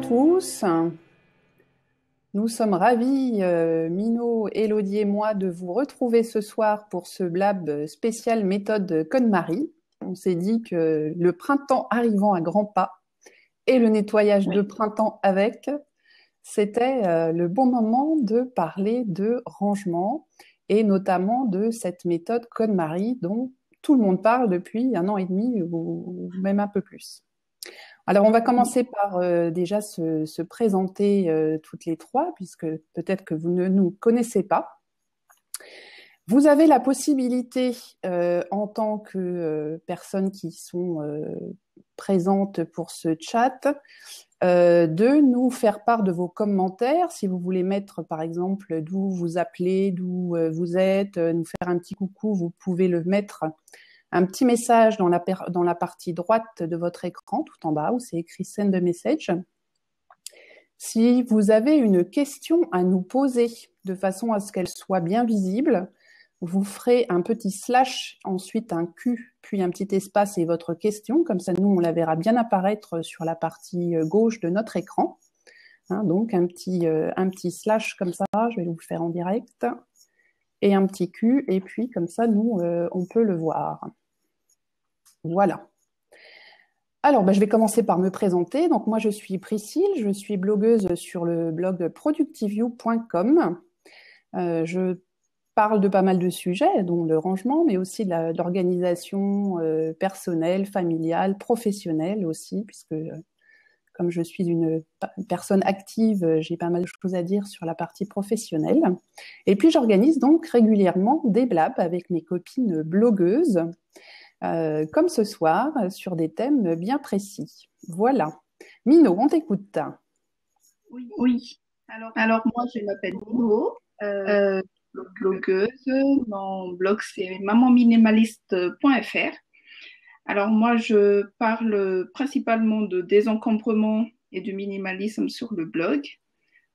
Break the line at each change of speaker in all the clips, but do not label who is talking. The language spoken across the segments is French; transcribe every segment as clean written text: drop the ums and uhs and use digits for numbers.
tous. Nous sommes ravis, Mino, Élodie et moi, de vous retrouver ce soir pour ce blab spécial méthode KonMari. On s'est dit que le printemps arrivant à grands pas et le nettoyage de printemps avec, c'était le bon moment de parler de rangement et notamment de cette méthode KonMari dont tout le monde parle depuis 1 an et demi ou même un peu plus. Alors, on va commencer par déjà se présenter toutes les trois, puisque peut-être que vous ne nous connaissez pas. Vous avez la possibilité, en tant que personnes qui sont présentes pour ce chat, de nous faire part de vos commentaires. Si vous voulez mettre, par exemple, d'où vous appelez, d'où vous êtes, nous faire un petit coucou, vous pouvez le mettre un petit message dans la partie droite de votre écran, tout en bas, où c'est écrit Send a message. Si vous avez une question à nous poser de façon à ce qu'elle soit bien visible, vous ferez un petit slash, ensuite un Q, puis un petit espace et votre question. Comme ça, nous, on la verra bien apparaître sur la partie gauche de notre écran. Hein, donc, un petit slash comme ça, je vais vous le faire en direct. Et un petit Q, et puis comme ça, nous, on peut le voir. Voilà. Alors, je vais commencer par me présenter. Donc, moi, je suis Priscille, je suis blogueuse sur le blog productiveyou.com. Je parle de pas mal de sujets, dont le rangement, mais aussi de l'organisation personnelle, familiale, professionnelle aussi, puisque comme je suis une personne active, j'ai pas mal de choses à dire sur la partie professionnelle. Et puis, j'organise donc régulièrement des blabs avec mes copines blogueuses, comme ce soir, sur des thèmes bien précis. Voilà. Mino, on t'écoute.
Oui. Alors moi, je m'appelle Mino, blogueuse. Mon blog, c'est mamanminimaliste.fr. Alors moi, je parle principalement de désencombrement et de minimalisme sur le blog.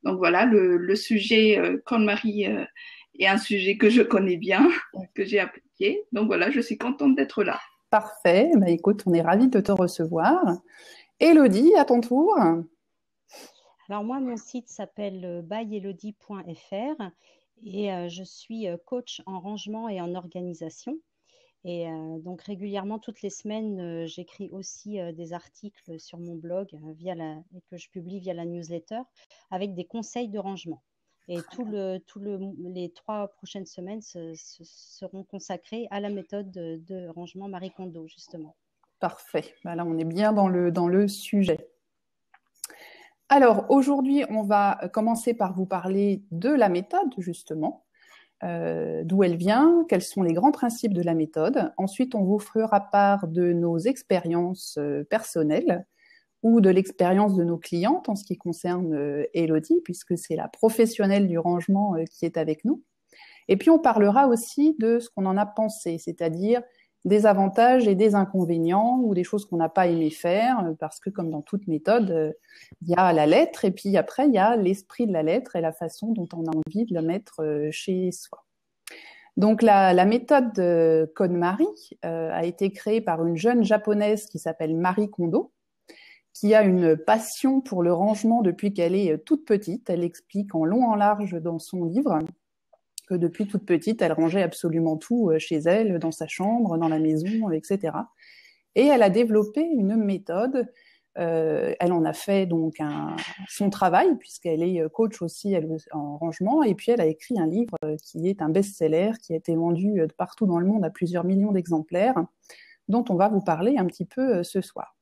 Donc voilà, le sujet KonMari est un sujet que je connais bien, que j'ai appliqué. Donc voilà, je suis contente d'être là.
Parfait. Écoute, on est ravis de te recevoir. Élodie, à ton tour.
Alors moi, mon site s'appelle byelodie.fr et je suis coach en rangement et en organisation. Et donc régulièrement, toutes les semaines, j'écris aussi des articles sur mon blog que je publie via la newsletter avec des conseils de rangement. Et les 3 prochaines semaines seront consacrées à la méthode de rangement Marie Kondo, justement.
Parfait. Là, on est bien dans le sujet. Alors, aujourd'hui, on va commencer par vous parler de la méthode, justement. D'où elle vient, quels sont les grands principes de la méthode. Ensuite, on vous fera part de nos expériences personnelles ou de l'expérience de nos clientes en ce qui concerne Élodie, puisque c'est la professionnelle du rangement qui est avec nous. Et puis, on parlera aussi de ce qu'on en a pensé, c'est-à-dire des avantages et des inconvénients ou des choses qu'on n'a pas aimé faire, parce que comme dans toute méthode, il y a la lettre et puis après, il y a l'esprit de la lettre et la façon dont on a envie de le mettre chez soi. Donc, la méthode KonMari a été créée par une jeune japonaise qui s'appelle Marie Kondo, qui a une passion pour le rangement depuis qu'elle est toute petite. Elle explique en long en large dans son livre que depuis toute petite, elle rangeait absolument tout chez elle, dans sa chambre, dans la maison, etc. Et elle a développé une méthode. Elle en a fait donc son travail, puisqu'elle est coach aussi en rangement, et puis elle a écrit un livre qui est un best-seller, qui a été vendu partout dans le monde à plusieurs millions d'exemplaires, dont on va vous parler un petit peu ce soir.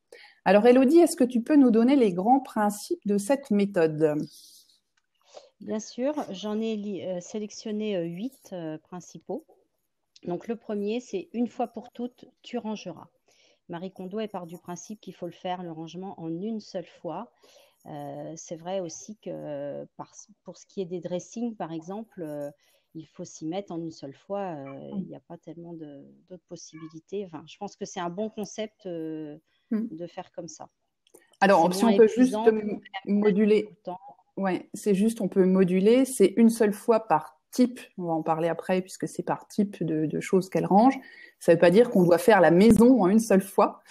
Alors Élodie, est-ce que tu peux nous donner les grands principes de cette méthode ?
Bien sûr, j'en ai sélectionné 8 principaux. Donc le premier, c'est une fois pour toutes, tu rangeras. Marie Kondo, elle part du principe qu'il faut le faire, le rangement, en une seule fois. C'est vrai aussi que pour ce qui est des dressings, par exemple, il faut s'y mettre en une seule fois. Il n'y a pas tellement d'autres possibilités. Enfin, je pense que c'est un bon concept de faire comme ça.
Alors, si on peut juste moduler. Ouais, c'est juste, on peut moduler, c'est une seule fois par type, on va en parler après puisque c'est par type de choses qu'elle range. Ça ne veut pas dire qu'on doit faire la maison en une seule fois.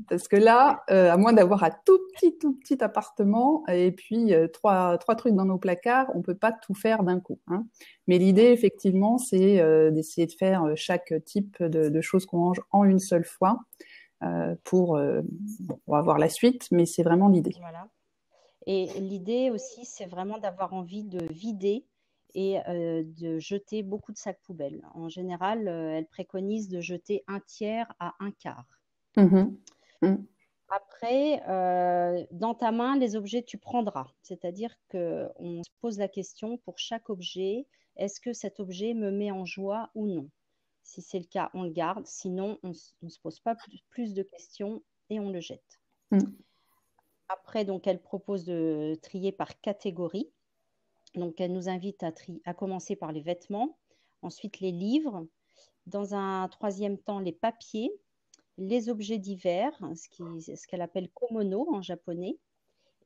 Parce que là, à moins d'avoir un tout petit appartement et puis trois trucs dans nos placards, on peut pas tout faire d'un coup, hein. Mais l'idée, effectivement, c'est d'essayer de faire chaque type de choses qu'on range en une seule fois pour, bon, on va voir la suite, mais c'est vraiment l'idée.
Voilà. Et l'idée aussi, c'est vraiment d'avoir envie de vider et de jeter beaucoup de sacs poubelles. En général, elle préconise de jeter un tiers à un quart.
Mmh. Mmh.
Après, dans ta main, les objets, tu prendras. C'est-à-dire qu'on se pose la question pour chaque objet, est-ce que cet objet me met en joie ou non? Si c'est le cas, on le garde. Sinon, on ne se pose pas plus de questions et on le jette.
Mmh.
Après, donc, elle propose de trier par catégorie. Donc, elle nous invite à commencer par les vêtements, ensuite les livres, dans un troisième temps, les papiers, les objets divers, ce qu'elle appelle komono en japonais,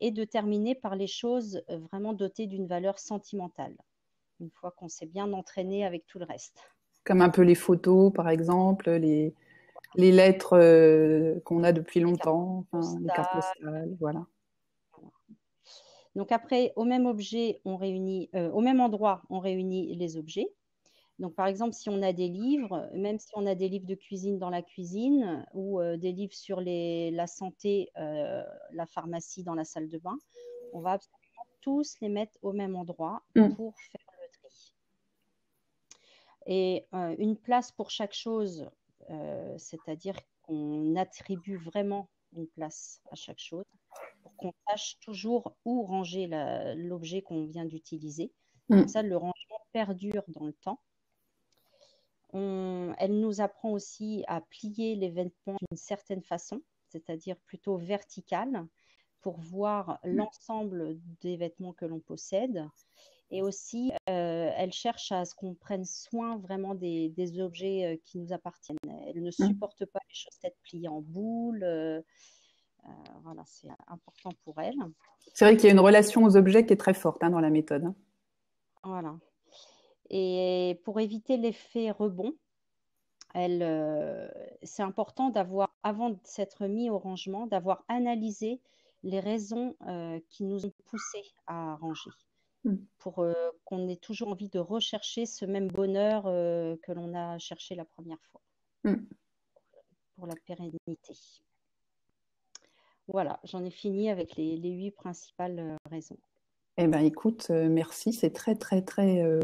et de terminer par les choses vraiment dotées d'une valeur sentimentale, une fois qu'on s'est bien entraîné avec tout le reste.
Comme un peu les photos, par exemple, les lettres qu'on a depuis longtemps, enfin, les cartes postales, voilà.
Donc après, au même endroit, on réunit les objets. Donc par exemple, si on a des livres, même si on a des livres de cuisine dans la cuisine ou des livres sur la santé, la pharmacie dans la salle de bain, on va absolument tous les mettre au même endroit pour faire le tri. Et une place pour chaque chose, c'est-à-dire qu'on attribue vraiment une place à chaque chose pour qu'on sache toujours où ranger l'objet qu'on vient d'utiliser. Comme ça, le rangement perdure dans le temps. Elle nous apprend aussi à plier les vêtements d'une certaine façon, c'est-à-dire plutôt verticale, pour voir l'ensemble des vêtements que l'on possède. Et aussi, elle cherche à ce qu'on prenne soin vraiment des objets qui nous appartiennent. Elle ne supporte pas les chaussettes pliées en boule. Voilà, c'est important pour elle.
C'est vrai qu'il y a une relation aux objets qui est très forte dans la méthode.
Voilà. Et pour éviter l'effet rebond, c'est important d'avoir, avant de s'être mis au rangement, d'avoir analysé les raisons qui nous ont poussés à ranger, pour qu'on ait toujours envie de rechercher ce même bonheur que l'on a cherché la première fois, pour la pérennité. Voilà, j'en ai fini avec les 8 principales raisons.
Eh bien, écoute, merci, c'est très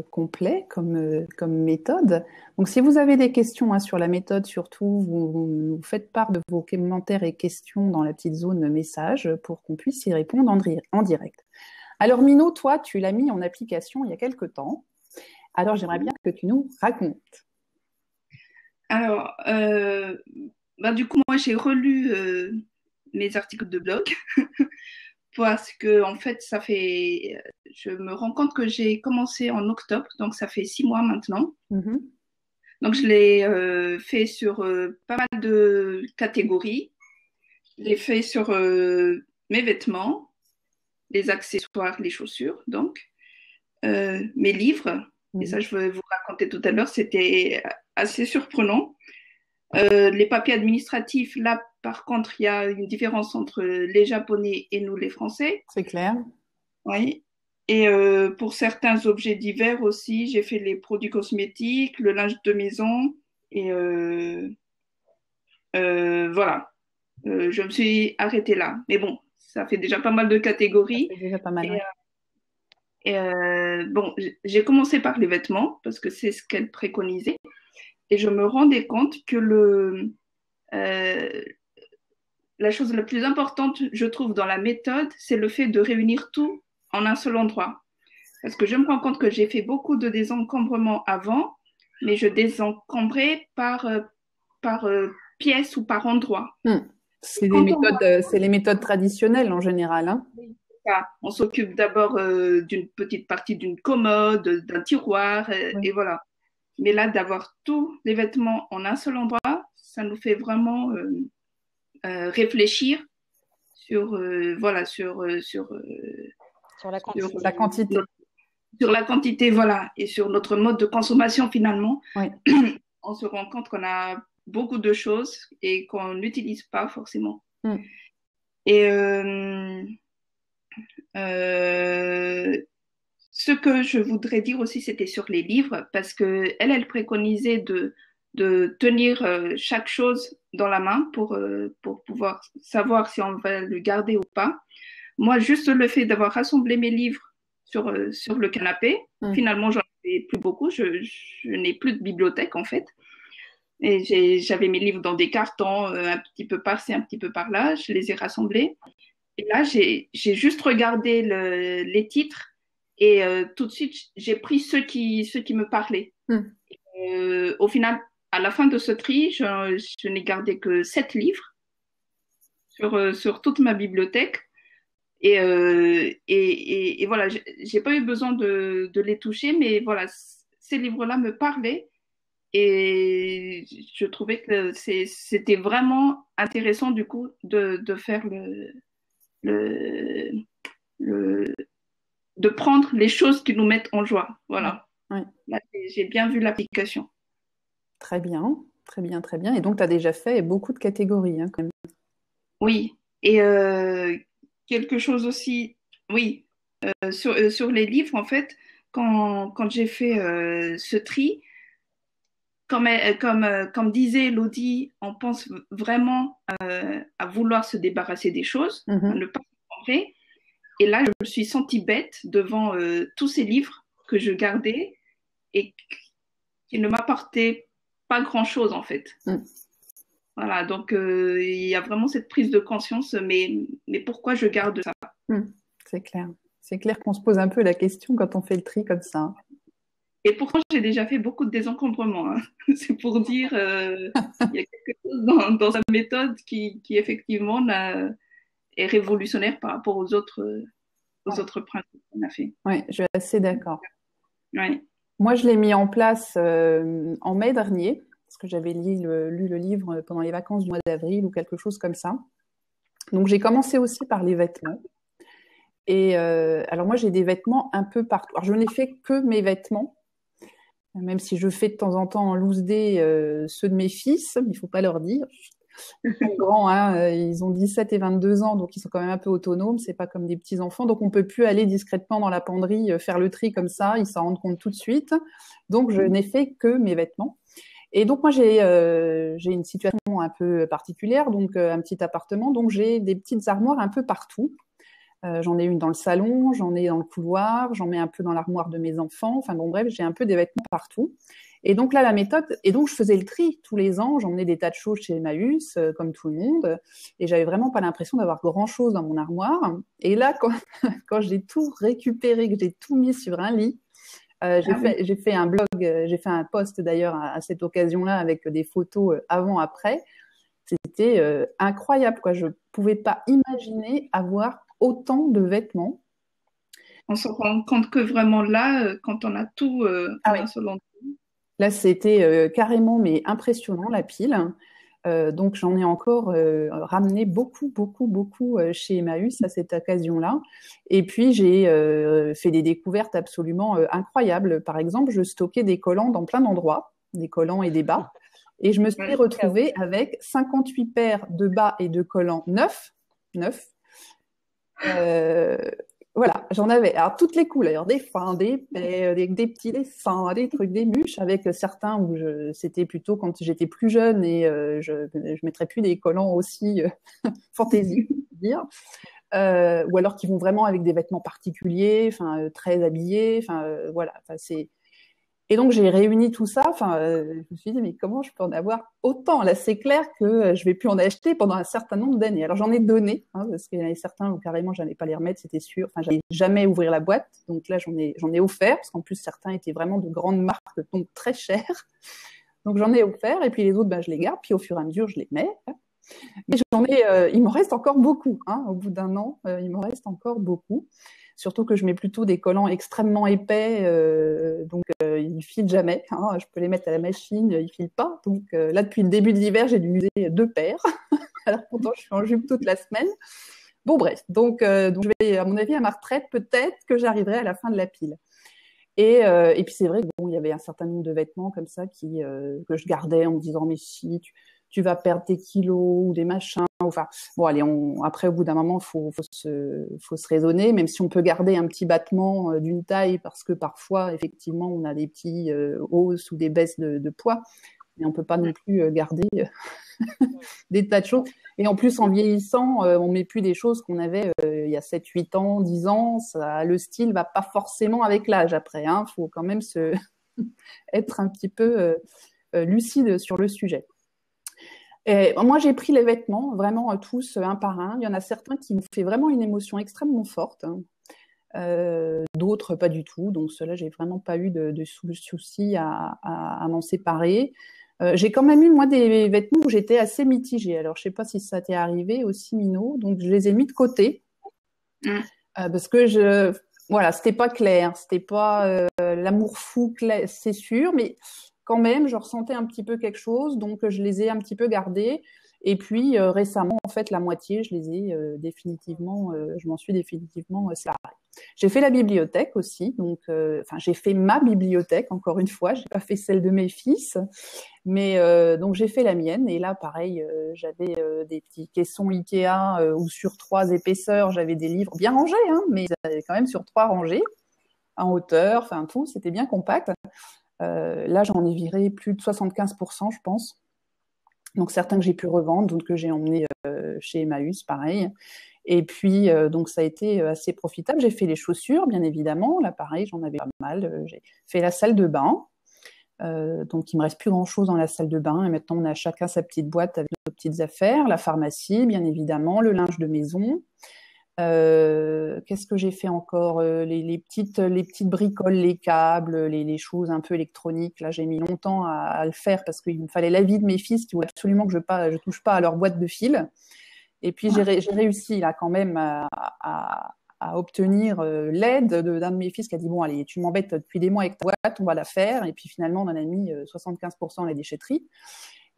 complet comme méthode. Donc, si vous avez des questions sur la méthode, surtout, vous nous faites part de vos commentaires et questions dans la petite zone message pour qu'on puisse y répondre en direct. Alors, Mino, toi, tu l'as mis en application il y a quelque temps. Alors, j'aimerais bien que tu nous racontes.
Alors, du coup, moi, j'ai relu mes articles de blog. Parce que en fait, je me rends compte que j'ai commencé en octobre, donc ça fait 6 mois maintenant. Donc je l'ai fait sur pas mal de catégories. Je l'ai fait sur mes vêtements, les accessoires, les chaussures, donc mes livres. Et ça, je vais vous raconter tout à l'heure, c'était assez surprenant. Les papiers administratifs, là, par contre, il y a une différence entre les Japonais et nous, les Français.
C'est clair.
Oui. Et pour certains objets divers aussi, j'ai fait les produits cosmétiques, le linge de maison. Et voilà. Je me suis arrêtée là. Mais bon, ça fait déjà pas mal de catégories.
Ça fait déjà pas mal, ouais.
Bon, j'ai commencé par les vêtements parce que c'est ce qu'elle préconisait. Et je me rendais compte que la chose la plus importante, je trouve, dans la méthode, c'est le fait de réunir tout en un seul endroit. Parce que je me rends compte que j'ai fait beaucoup de désencombrement avant, mais je désencombrais par pièce ou par endroit.
C'est les méthodes traditionnelles en général, hein.
On s'occupe d'abord d'une petite partie d'une commode, d'un tiroir, et voilà. Mais là, d'avoir tous les vêtements en un seul endroit, ça nous fait vraiment réfléchir sur
la quantité.
sur la quantité, voilà, et sur notre mode de consommation finalement,
Oui.
on se rend compte qu'on a beaucoup de choses et qu'on n'utilise pas forcément.
Mm.
Et euh, ce que je voudrais dire aussi, c'était sur les livres, parce que elle préconisait de tenir chaque chose dans la main pour pouvoir savoir si on va le garder ou pas. Moi, juste le fait d'avoir rassemblé mes livres sur le canapé,
Mm.
finalement, j'en ai plus beaucoup. Je n'ai plus de bibliothèque, en fait. Et j'avais mes livres dans des cartons, un petit peu par-ci, un petit peu par-là. Je les ai rassemblés. Et là, j'ai juste regardé les titres et tout de suite, j'ai pris ceux qui me parlaient.
Mm.
Au final, à la fin de ce tri, je n'ai gardé que 7 livres sur toute ma bibliothèque. Et voilà, j'ai pas eu besoin de les toucher, mais voilà, ces livres-là me parlaient et je trouvais que c'était vraiment intéressant du coup de faire le, le, de prendre les choses qui nous mettent en joie.
Ouais.
Voilà.
Ouais.
Là, j'ai bien vu l'application.
Très bien, très bien, très bien. Et donc, tu as déjà fait beaucoup de catégories, hein, quand même.
Oui. Et quelque chose aussi, oui, sur les livres, en fait, quand j'ai fait ce tri, comme disait Elodie, on pense vraiment à vouloir se débarrasser des choses, à
Mhm.
ne pas s'encombrer. Et là, je me suis sentie bête devant tous ces livres que je gardais et qui ne m'apportaient pas grand-chose, en fait.
Mm.
Voilà, donc il y a vraiment cette prise de conscience, mais pourquoi je garde ça?
Mm. C'est clair. C'est clair qu'on se pose un peu la question quand on fait le tri comme ça.
Et pourtant, j'ai déjà fait beaucoup de désencombrement, hein. C'est pour dire, il y a quelque chose dans sa méthode qui effectivement est révolutionnaire par rapport aux autres principes qu'on a fait.
Oui, je suis assez d'accord.
Ouais.
Moi, je l'ai mis en place en mai dernier, parce que j'avais lu le livre pendant les vacances du mois d'avril ou quelque chose comme ça. Donc, j'ai commencé aussi par les vêtements. Et alors, moi, j'ai des vêtements un peu partout. Alors, je n'ai fait que mes vêtements, même si je fais de temps en temps en loose day ceux de mes fils, mais il ne faut pas leur dire. Ils sont grands, hein, ils ont 17 et 22 ans, donc ils sont quand même un peu autonomes, c'est pas comme des petits enfants, donc on peut plus aller discrètement dans la penderie, faire le tri comme ça, ils s'en rendent compte tout de suite. Donc je n'ai fait que mes vêtements. Et donc moi j'ai une situation un peu particulière, donc un petit appartement, donc j'ai des petites armoires un peu partout. J'en ai une dans le salon, j'en ai dans le couloir, j'en mets un peu dans l'armoire de mes enfants. Enfin bon, bref, j'ai un peu des vêtements partout. Et donc là, la méthode, et donc je faisais le tri tous les ans, j'emmenais des tas de choses chez Emmaüs, comme tout le monde, et j'avais vraiment pas l'impression d'avoir grand-chose dans mon armoire. Et là, quand j'ai tout récupéré, que j'ai tout mis sur un lit, j'ai fait un blog, j'ai fait un post d'ailleurs à cette occasion-là avec des photos avant-après. C'était incroyable, quoi. Je pouvais pas imaginer avoir autant de vêtements.
On se rend compte que vraiment là, quand on a tout
Ah
en
oui.
un seul endroit.
Là, c'était carrément mais impressionnant la pile. Donc j'en ai encore ramené beaucoup, beaucoup, beaucoup chez Emmaüs à cette occasion-là. Et puis j'ai fait des découvertes absolument incroyables. Par exemple, je stockais des collants dans plein d'endroits, des collants et des bas. Et je me suis retrouvée avec 58 paires de bas et de collants neufs. Voilà, j'en avais alors toutes les couleurs, des fins, des paies, des petits dessins, des trucs, des mûches, avec certains où c'était plutôt quand j'étais plus jeune et je mettrais plus des collants aussi fantaisie, dire. Ou alors qui vont vraiment avec des vêtements particuliers, enfin très habillés, enfin voilà, c'est. Et donc j'ai réuni tout ça. Enfin, je me suis dit mais comment je peux en avoir autant? Là, c'est clair que je vais plus en acheter pendant un certain nombre d'années. Alors j'en ai donné, hein, parce qu'il y en avait certains où carrément j'allais pas les remettre, c'était sûr. Enfin, j'allais jamais ouvrir la boîte. Donc là, j'en ai offert, parce qu'en plus certains étaient vraiment de grandes marques, donc très chers. Donc j'en ai offert, et puis les autres, ben, je les garde. Puis au fur et à mesure, je les mets. Mais il m'en reste encore beaucoup. Hein, au bout d'un an, il m'en reste encore beaucoup. Surtout que je mets plutôt des collants extrêmement épais, donc ils filent jamais. Hein, je peux les mettre à la machine, ils filent pas. Donc là, depuis le début de l'hiver, j'ai dû user 2 paires. Alors pourtant, je suis en jupe toute la semaine. Bon bref, donc je vais, à mon avis, à ma retraite, peut-être que j'arriverai à la fin de la pile. Et puis c'est vrai que bon, il y avait un certain nombre de vêtements comme ça que je gardais en me disant mais si tu vas perdre des kilos ou des machins. Enfin, bon, allez, après, au bout d'un moment, faut se raisonner, même si on peut garder un petit battement d'une taille, parce que parfois, effectivement, on a des petits hausses ou des baisses de poids, mais on peut pas non plus garder des tas de choses. Et en plus, en vieillissant, on met plus des choses qu'on avait il y a 7, 8 ans, 10 ans. Le style va pas forcément avec l'âge après. Faut quand même être un petit peu lucide sur le sujet. Et moi, j'ai pris les vêtements, vraiment tous un par un. Il y en a certains qui m'ont fait vraiment une émotion extrêmement forte, d'autres pas du tout. Donc ceux-là, j'ai vraiment pas eu de souci à m'en séparer. J'ai quand même eu, moi, des vêtements où j'étais assez mitigée. Alors, je sais pas si ça t'est arrivé aussi, Mino. Donc, je les ai mis de côté parce que voilà, c'était pas clair. C'était pas l'amour fou, c'est sûr, mais quand même, je ressentais un petit peu quelque chose. Donc, je les ai un petit peu gardés. Et puis, récemment, en fait, la moitié, je les ai définitivement, je m'en suis définitivement séparée. J'ai fait la bibliothèque aussi, donc j'ai fait ma bibliothèque encore une fois. J'ai pas fait celle de mes fils, mais donc j'ai fait la mienne. Et là, pareil, j'avais des petits caissons Ikea où sur 3 épaisseurs, j'avais des livres bien rangés, mais quand même sur 3 rangées en hauteur, enfin tout, c'était bien compact. Là, j'en ai viré plus de 75%, je pense. Donc certains que j'ai pu revendre, d'autres que j'ai emmenés chez Emmaüs, pareil. Et puis, donc, ça a été assez profitable. J'ai fait les chaussures, bien évidemment. Là, pareil, j'en avais pas mal. J'ai fait la salle de bain. Donc, il me reste plus grand-chose dans la salle de bain. Et maintenant, on a chacun sa petite boîte avec nos petites affaires. La pharmacie, bien évidemment. Le linge de maison. Qu'est-ce que j'ai fait encore les petites bricoles, les câbles, les choses un peu électroniques. Là, j'ai mis longtemps à le faire parce qu'il me fallait l'avis de mes fils qui voulaient absolument que je touche pas à leur boîte de fil. Et puis j'ai réussi là quand même à obtenir l'aide d'un de mes fils qui a dit bon allez tu m'embêtes depuis des mois avec ta boîte, on va la faire. Et puis finalement on en a mis 75% à la déchetterie.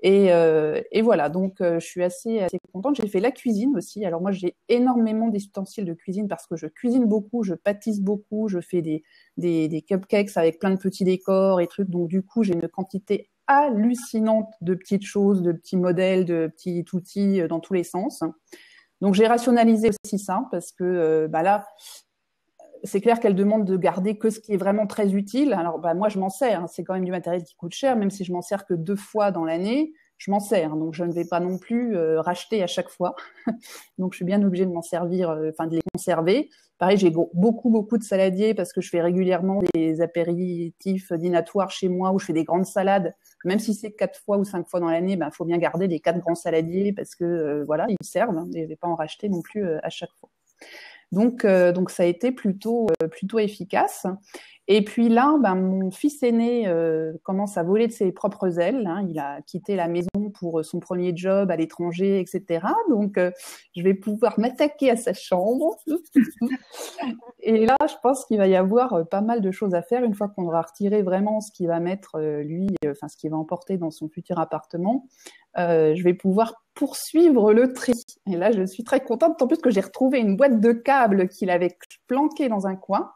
Et voilà, donc je suis assez contente. J'ai fait la cuisine aussi. Alors moi j'ai énormément d'ustensiles de cuisine parce que je cuisine beaucoup, je pâtisse beaucoup, je fais des cupcakes avec plein de petits décors et trucs. Donc du coup j'ai une quantité hallucinante de petites choses, de petits modèles, de petits outils dans tous les sens. Donc j'ai rationalisé aussi ça parce que là, c'est clair qu'elle demande de garder que ce qui est vraiment très utile. Alors moi je m'en sers, c'est quand même du matériel qui coûte cher, même si je m'en sers que 2 fois dans l'année, je m'en sers. Donc je ne vais pas non plus racheter à chaque fois. Donc je suis bien obligée de m'en servir, de les conserver. Pareil, j'ai beaucoup de saladiers parce que je fais régulièrement des apéritifs dînatoires chez moi où je fais des grandes salades. Même si c'est 4 fois ou 5 fois dans l'année, faut bien garder les 4 grands saladiers parce que voilà, ils servent. Et je vais pas en racheter non plus à chaque fois. Donc ça a été plutôt efficace. Et puis là, mon fils aîné commence à voler de ses propres ailes. Il a quitté la maison pour son premier job à l'étranger, etc. Donc, je vais pouvoir m'attaquer à sa chambre. Et là, je pense qu'il va y avoir pas mal de choses à faire une fois qu'on aura retiré vraiment ce qu'il va mettre, ce qu'il va emporter dans son futur appartement. Je vais pouvoir poursuivre le tri. Et là, je suis très contente, tant plus que j'ai retrouvé une boîte de câbles qu'il avait planquée dans un coin.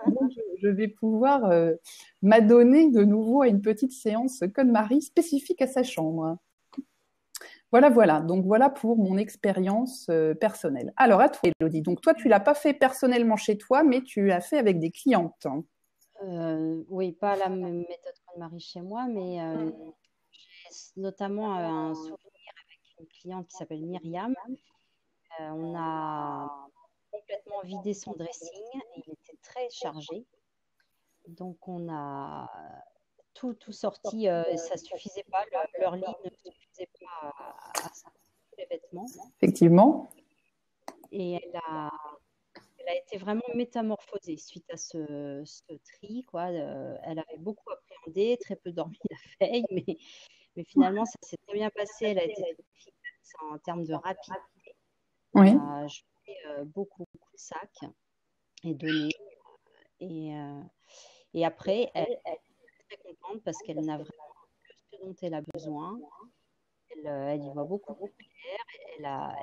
Donc, je vais pouvoir m'adonner de nouveau à une petite séance KonMari spécifique à sa chambre. Voilà. Donc, voilà pour mon expérience personnelle. Alors, à toi, Élodie. Donc, toi, tu l'as pas fait personnellement chez toi, mais tu l'as fait avec des clientes.
Oui, pas la même méthode KonMari chez moi, mais j'ai notamment un souvenir avec une cliente qui s'appelle Myriam. On a complètement vidé son dressing et il était très chargé. Donc, on a tout sorti. Ça ne suffisait pas. Leur lit ne suffisait pas à tous les vêtements.
Effectivement.
Et elle a été vraiment métamorphosée suite à ce tri, quoi. Elle avait beaucoup appréhendé, très peu dormi la veille, mais finalement, ça s'est très bien passé. Elle a été très efficace en termes de rapidité.
Oui.
Elle a jeté beaucoup de sacs et donné. Et après, elle est très contente parce qu'elle n'a vraiment que ce dont elle a besoin. Elle y voit beaucoup plus clair.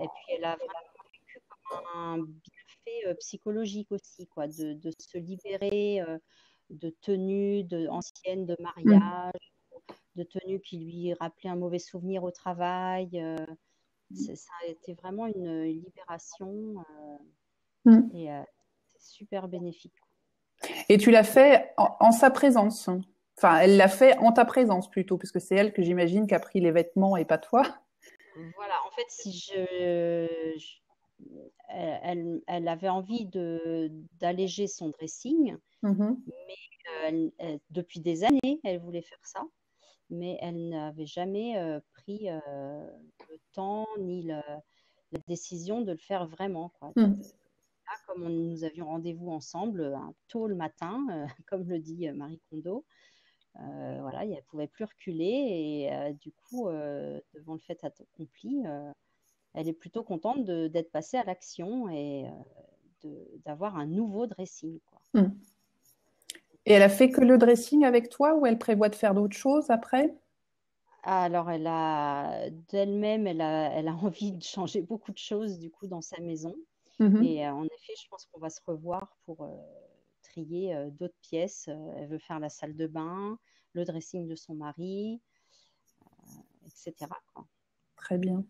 Et puis, elle a vraiment vécu comme un bienfait aspect psychologique aussi, quoi, de se libérer de tenues anciennes de mariage, de tenues qui lui rappelaient un mauvais souvenir au travail. Ça a été vraiment une libération et c'est super bénéfique.
Et tu l'as fait en sa présence. Enfin, elle l'a fait en ta présence plutôt, parce que c'est elle que j'imagine qui a pris les vêtements et pas toi.
Voilà, en fait, elle avait envie d'alléger son dressing, mais depuis des années, elle voulait faire ça, mais elle n'avait jamais pris le temps ni la décision de le faire vraiment, quoi. Là, comme nous avions rendez-vous ensemble tôt le matin, comme le dit Marie Kondo, voilà, elle ne pouvait plus reculer et du coup, devant le fait accompli, elle est plutôt contente d'être passée à l'action et d'avoir un nouveau dressing, quoi.
Et elle a fait que le dressing avec toi ou elle prévoit de faire d'autres choses après?
Alors, d'elle-même, elle a envie de changer beaucoup de choses du coup dans sa maison. Et en effet, je pense qu'on va se revoir pour trier d'autres pièces. Elle veut faire la salle de bain, le dressing de son mari, etc., quoi.
Très bien.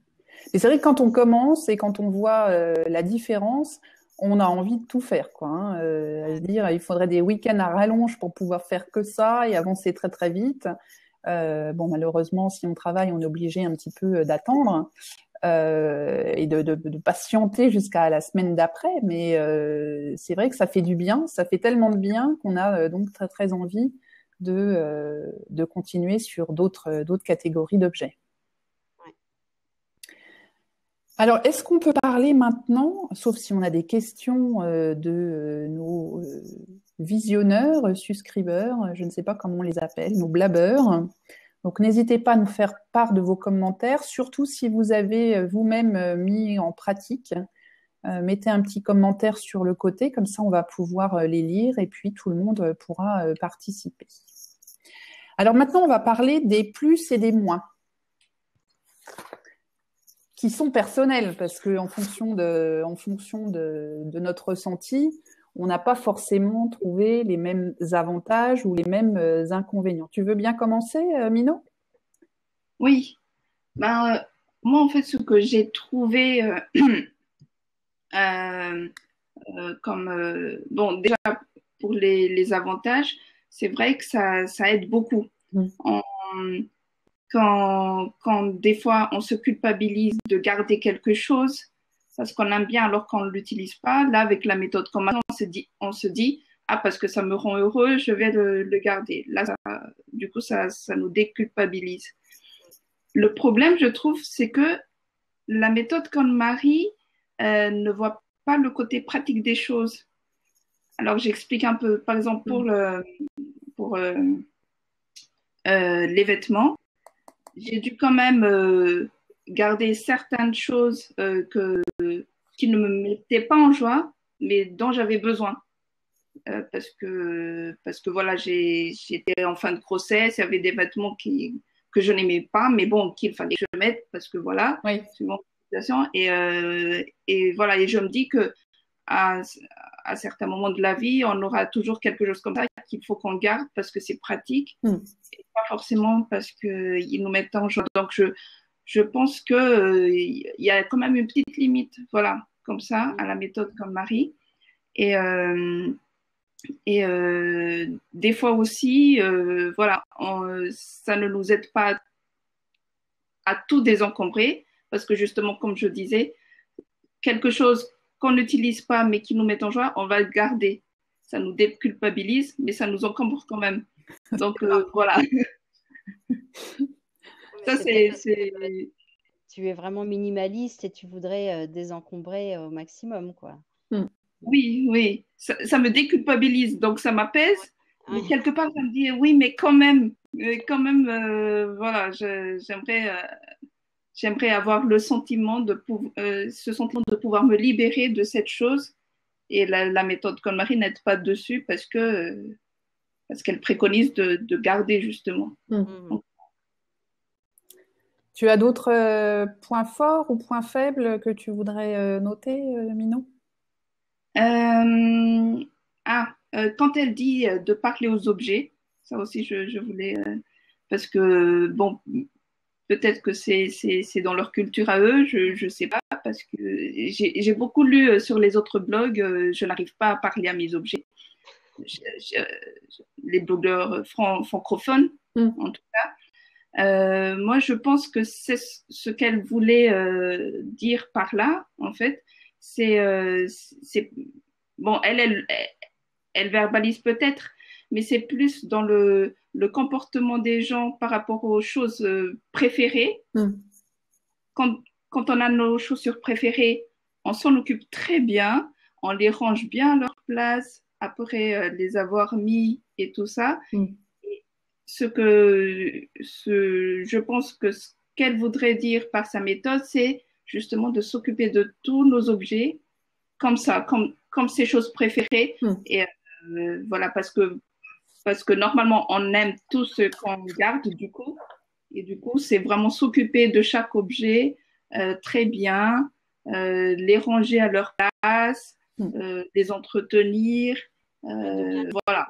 Et c'est vrai que quand on commence et quand on voit la différence, on a envie de tout faire, quoi. À se dire, il faudrait des week-ends à rallonge pour pouvoir faire que ça et avancer très très vite. Bon, malheureusement, si on travaille, on est obligé un petit peu d'attendre et de patienter jusqu'à la semaine d'après. Mais c'est vrai que ça fait du bien, ça fait tellement de bien qu'on a donc très très envie de continuer sur d'autres catégories d'objets. Alors, est-ce qu'on peut parler maintenant, sauf si on a des questions de nos visionneurs, subscribeurs, je ne sais pas comment on les appelle, nos blabeurs. Donc, n'hésitez pas à nous faire part de vos commentaires, surtout si vous avez vous-même mis en pratique. Mettez un petit commentaire sur le côté, comme ça on va pouvoir les lire et puis tout le monde pourra participer. Alors maintenant, on va parler des plus et des moins, qui sont personnels, parce qu'en fonction de notre ressenti, on n'a pas forcément trouvé les mêmes avantages ou les mêmes inconvénients. Tu veux bien commencer, Mino?
Oui. Ben, moi, en fait, ce que j'ai trouvé comme... bon, déjà, pour les avantages, c'est vrai que ça aide beaucoup. En, quand des fois on se culpabilise de garder quelque chose parce qu'on aime bien alors qu'on ne l'utilise pas, là avec la méthode comme on se dit ah parce que ça me rend heureux, je vais le garder. Là, du coup, ça nous déculpabilise. Le problème, je trouve, c'est que la méthode KonMari ne voit pas le côté pratique des choses. Alors j'explique un peu, par exemple pour les vêtements. J'ai dû quand même garder certaines choses qui ne me mettaient pas en joie, mais dont j'avais besoin. Parce que voilà, j'étais en fin de grossesse, il y avait des vêtements que je n'aimais pas, mais bon, qu'il fallait que je mette parce que voilà, suivant la situation. Et voilà, et je me dis que à certains moments de la vie, on aura toujours quelque chose comme ça qu'il faut qu'on garde parce que c'est pratique, et pas forcément parce qu'ils nous mettent en joie. Donc, je pense qu'il y a quand même une petite limite, voilà, comme ça, à la méthode KonMari. Et des fois aussi, voilà, ça ne nous aide pas à tout désencombrer parce que justement, comme je disais, quelque chose qu'on n'utilise pas mais qui nous met en joie, on va le garder. Ça nous déculpabilise, mais ça nous encombre quand même. Donc voilà. Ça,
tu es vraiment minimaliste et tu voudrais désencombrer au maximum, quoi.
Oui, oui. Ça me déculpabilise, donc ça m'apaise. Mais quelque part, ça me dit oui, mais quand même, voilà, j'aimerais avoir le sentiment ce sentiment de pouvoir me libérer de cette chose. Et la méthode KonMari n'aide pas dessus parce qu'elle préconise de garder justement.
Tu as d'autres points forts ou points faibles que tu voudrais noter, Mino?
Euh, Quand elle dit de parler aux objets, ça aussi je voulais, parce que bon, peut-être que c'est dans leur culture à eux, je sais pas, parce que j'ai beaucoup lu sur les autres blogs, je n'arrive pas à parler à mes objets. Je- je- les blogueurs francophones, en tout cas. Moi, je pense que c'est ce qu'elle voulait dire par là, en fait. C'est bon, elle verbalise peut-être, mais c'est plus dans le comportement des gens par rapport aux choses préférées. Quand, quand on a nos chaussures préférées, on s'en occupe très bien, on les range bien à leur place après les avoir mis et tout ça. Je pense que ce qu'elle voudrait dire par sa méthode, c'est justement de s'occuper de tous nos objets comme ça, comme ses choses préférées. Et voilà, parce que normalement, on aime tout ce qu'on garde, du coup. Et du coup, c'est vraiment s'occuper de chaque objet très bien, les ranger à leur place, les entretenir. Voilà.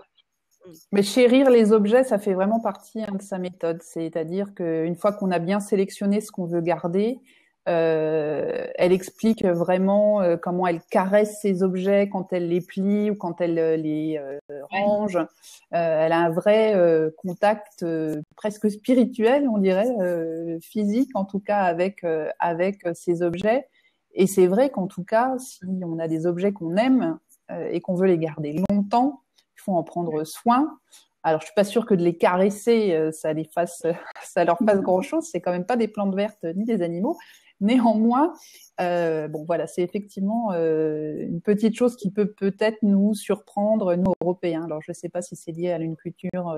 Mais chérir les objets, ça fait vraiment partie de sa méthode. C'est-à-dire qu'une fois qu'on a bien sélectionné ce qu'on veut garder, elle explique vraiment comment elle caresse ses objets quand elle les plie ou quand elle les range. Elle a un vrai contact presque spirituel, on dirait, physique en tout cas avec ces objets. Et c'est vrai qu'en tout cas, si on a des objets qu'on aime et qu'on veut les garder longtemps, il faut en prendre soin. Alors, je suis pas sûre que de les caresser, ça leur fasse grand-chose. C'est quand même pas des plantes vertes ni des animaux. Néanmoins, bon, voilà, c'est effectivement une petite chose qui peut peut-être nous surprendre, nous Européens. Alors, je sais pas si c'est lié à une culture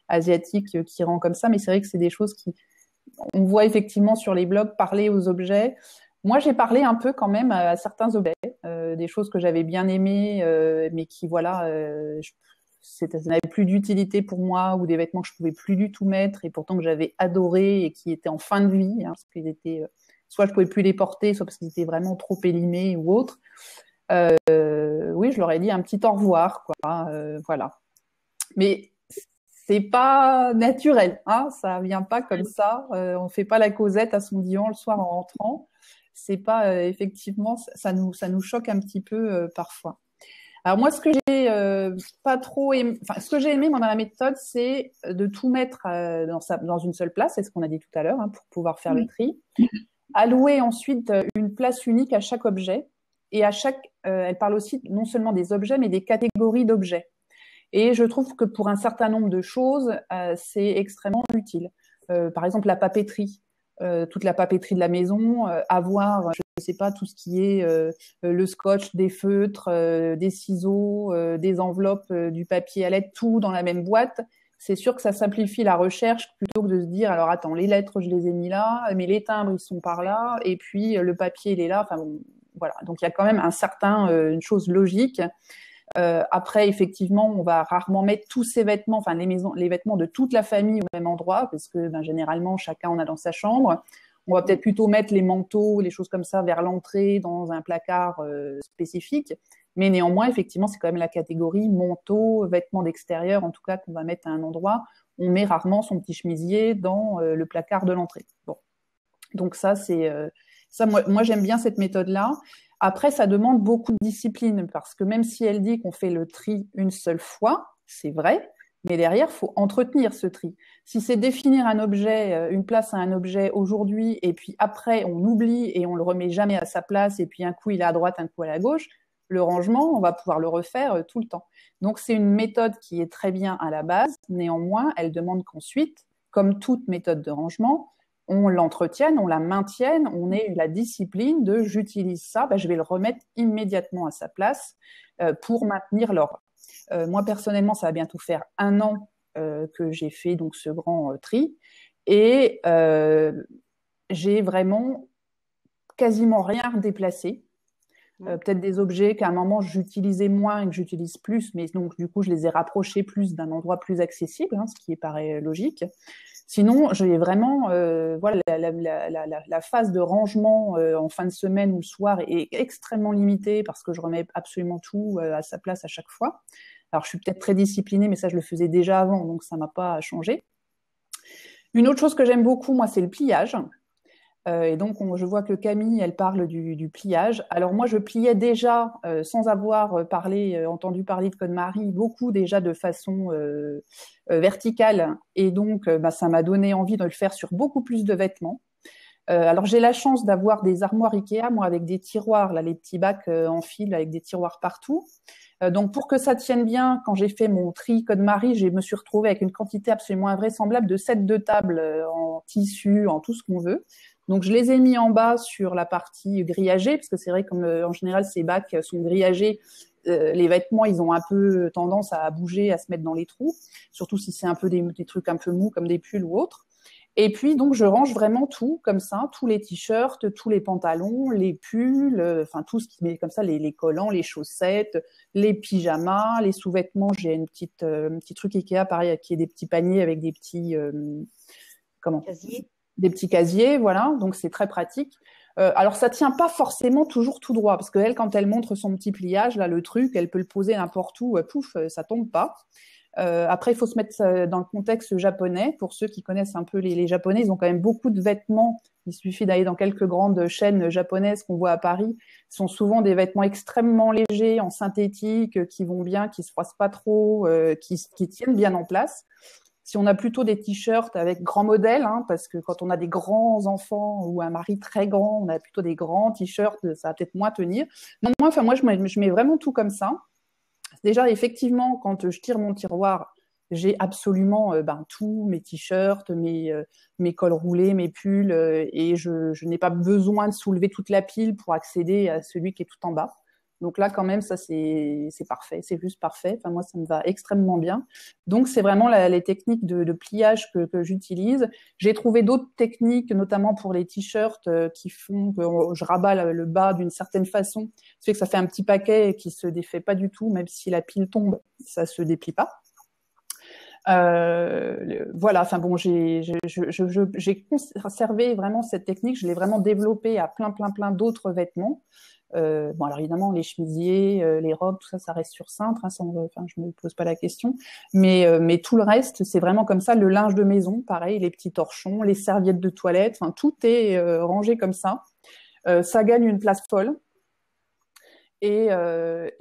asiatique qui rend comme ça, mais c'est vrai que c'est des choses on voit effectivement sur les blogs parler aux objets. Moi, j'ai parlé un peu quand même à certains objets, des choses que j'avais bien aimées, mais qui, voilà, ça n'avait plus d'utilité pour moi, ou des vêtements que je pouvais plus du tout mettre, et pourtant que j'avais adoré et qui étaient en fin de vie, hein, parce qu'ils étaient, soit je pouvais plus les porter, soit parce qu'ils étaient vraiment trop élimés ou autre. Oui, je leur ai dit un petit au revoir, quoi. Voilà. Mais c'est pas naturel, hein, ça vient pas comme ça. On fait pas la causette à son divan le soir en rentrant. C'est pas effectivement, ça nous choque un petit peu parfois. Alors moi, ce que j'ai pas trop aimé, enfin ce que j'ai aimé moi dans la méthode, c'est de tout mettre dans une seule place, c'est ce qu'on a dit tout à l'heure, hein, pour pouvoir faire le tri. Allouer ensuite une place unique à chaque objet et elle parle aussi non seulement des objets, mais des catégories d'objets. Et je trouve que pour un certain nombre de choses, c'est extrêmement utile. Par exemple, la papeterie, toute la papeterie de la maison, avoir, je ne sais pas, tout ce qui est le scotch, des feutres, des ciseaux, des enveloppes, du papier à lettres, tout dans la même boîte. C'est sûr que ça simplifie la recherche plutôt que de se dire, alors attends, les lettres, je les ai mis là, mais les timbres, ils sont par là, et puis le papier, il est là. Enfin bon, voilà. Donc il y a quand même une chose logique. Après, effectivement, on va rarement mettre tous ces vêtements, enfin les vêtements de toute la famille au même endroit, parce que généralement, chacun en a dans sa chambre. On va peut-être plutôt mettre les manteaux, les choses comme ça, vers l'entrée, dans un placard spécifique. Mais néanmoins, effectivement, c'est quand même la catégorie manteau, vêtements d'extérieur, en tout cas, qu'on va mettre à un endroit. On met rarement son petit chemisier dans le placard de l'entrée. Bon. Donc ça, moi j'aime bien cette méthode-là. Après, ça demande beaucoup de discipline parce que même si elle dit qu'on fait le tri une seule fois, c'est vrai, mais derrière, il faut entretenir ce tri. Si c'est définir un objet, une place à un objet aujourd'hui, et puis après, on oublie et on le remet jamais à sa place, et puis un coup, il est à droite, un coup à la gauche, le rangement, on va pouvoir le refaire tout le temps. Donc, c'est une méthode qui est très bien à la base. Néanmoins, elle demande qu'ensuite, comme toute méthode de rangement, on l'entretienne, on la maintienne, on ait la discipline de j'utilise ça, je vais le remettre immédiatement à sa place pour maintenir l'ordre. Moi, personnellement, ça va bientôt faire 1 an que j'ai fait donc ce grand tri et j'ai vraiment quasiment rien déplacé. Peut-être des objets qu'à un moment j'utilisais moins et que j'utilise plus, mais donc du coup je les ai rapprochés plus d'un endroit plus accessible, ce qui paraît logique. Sinon, j'ai vraiment, voilà, la phase de rangement en fin de semaine ou le soir est extrêmement limitée parce que je remets absolument tout à sa place à chaque fois. Alors je suis peut-être très disciplinée, mais ça je le faisais déjà avant, donc ça m'a pas changé. Une autre chose que j'aime beaucoup, moi, c'est le pliage. Et donc, je vois que Camille, elle parle du pliage. Alors moi, je pliais déjà, sans avoir entendu parler de KonMari, beaucoup déjà de façon verticale. Et donc, ça m'a donné envie de le faire sur beaucoup plus de vêtements. Alors j'ai la chance d'avoir des armoires Ikea, moi, avec des tiroirs, là, les petits bacs en fil avec des tiroirs partout. Donc pour que ça tienne bien, quand j'ai fait mon tri KonMari, je me suis retrouvée avec une quantité absolument invraisemblable de sets de table en tissu, en tout ce qu'on veut. Donc je les ai mis en bas sur la partie grillagée, parce que c'est vrai comme en général ces bacs sont grillagés, les vêtements ils ont un peu tendance à bouger, à se mettre dans les trous, surtout si c'est un peu des trucs un peu mous comme des pulls ou autres. Et puis donc je range vraiment tout comme ça, tous les t-shirts, tous les pantalons, les pulls, enfin tout ce qui met comme ça, les collants, les chaussettes, les pyjamas, les sous-vêtements. J'ai un petit truc Ikea pareil qui est des petits paniers avec des petits
Casier.
Des petits casiers, voilà. Donc c'est très pratique. Alors ça tient pas forcément toujours tout droit parce que elle, quand elle montre son petit pliage là, le truc, elle peut le poser n'importe où, pouf, ça tombe pas. Après, il faut se mettre dans le contexte japonais. Pour ceux qui connaissent un peu les Japonais, ils ont quand même beaucoup de vêtements. Il suffit d'aller dans quelques grandes chaînes japonaises qu'on voit à Paris. Ce sont souvent des vêtements extrêmement légers, en synthétique, qui vont bien, qui se froissent pas trop, qui tiennent bien en place. Si on a plutôt des t-shirts avec grands modèles, parce que quand on a des grands enfants ou un mari très grand, on a plutôt des grands t-shirts, ça va peut-être moins tenir. Non, moi, je mets vraiment tout comme ça. Déjà, effectivement, quand je tire mon tiroir, j'ai absolument tout, mes t-shirts, mes cols roulés, mes pulls, et je n'ai pas besoin de soulever toute la pile pour accéder à celui qui est tout en bas. Donc là, quand même, ça, c'est parfait, c'est juste parfait. Enfin, moi, ça me va extrêmement bien. Donc, c'est vraiment les techniques de pliage que j'utilise. J'ai trouvé d'autres techniques, notamment pour les t-shirts, qui font que je rabats le bas d'une certaine façon. Ça fait que ça fait un petit paquet qui se défait pas du tout, même si la pile tombe, ça se déplie pas. Voilà, enfin bon, j'ai conservé vraiment cette technique, je l'ai vraiment développée à plein d'autres vêtements. Bon, alors évidemment, les chemisiers, les robes, tout ça, ça reste sur cintre, enfin, je me pose pas la question. Mais tout le reste, c'est vraiment comme ça. Le linge de maison, pareil, les petits torchons, les serviettes de toilette, enfin, tout est rangé comme ça. Ça gagne une place folle. Et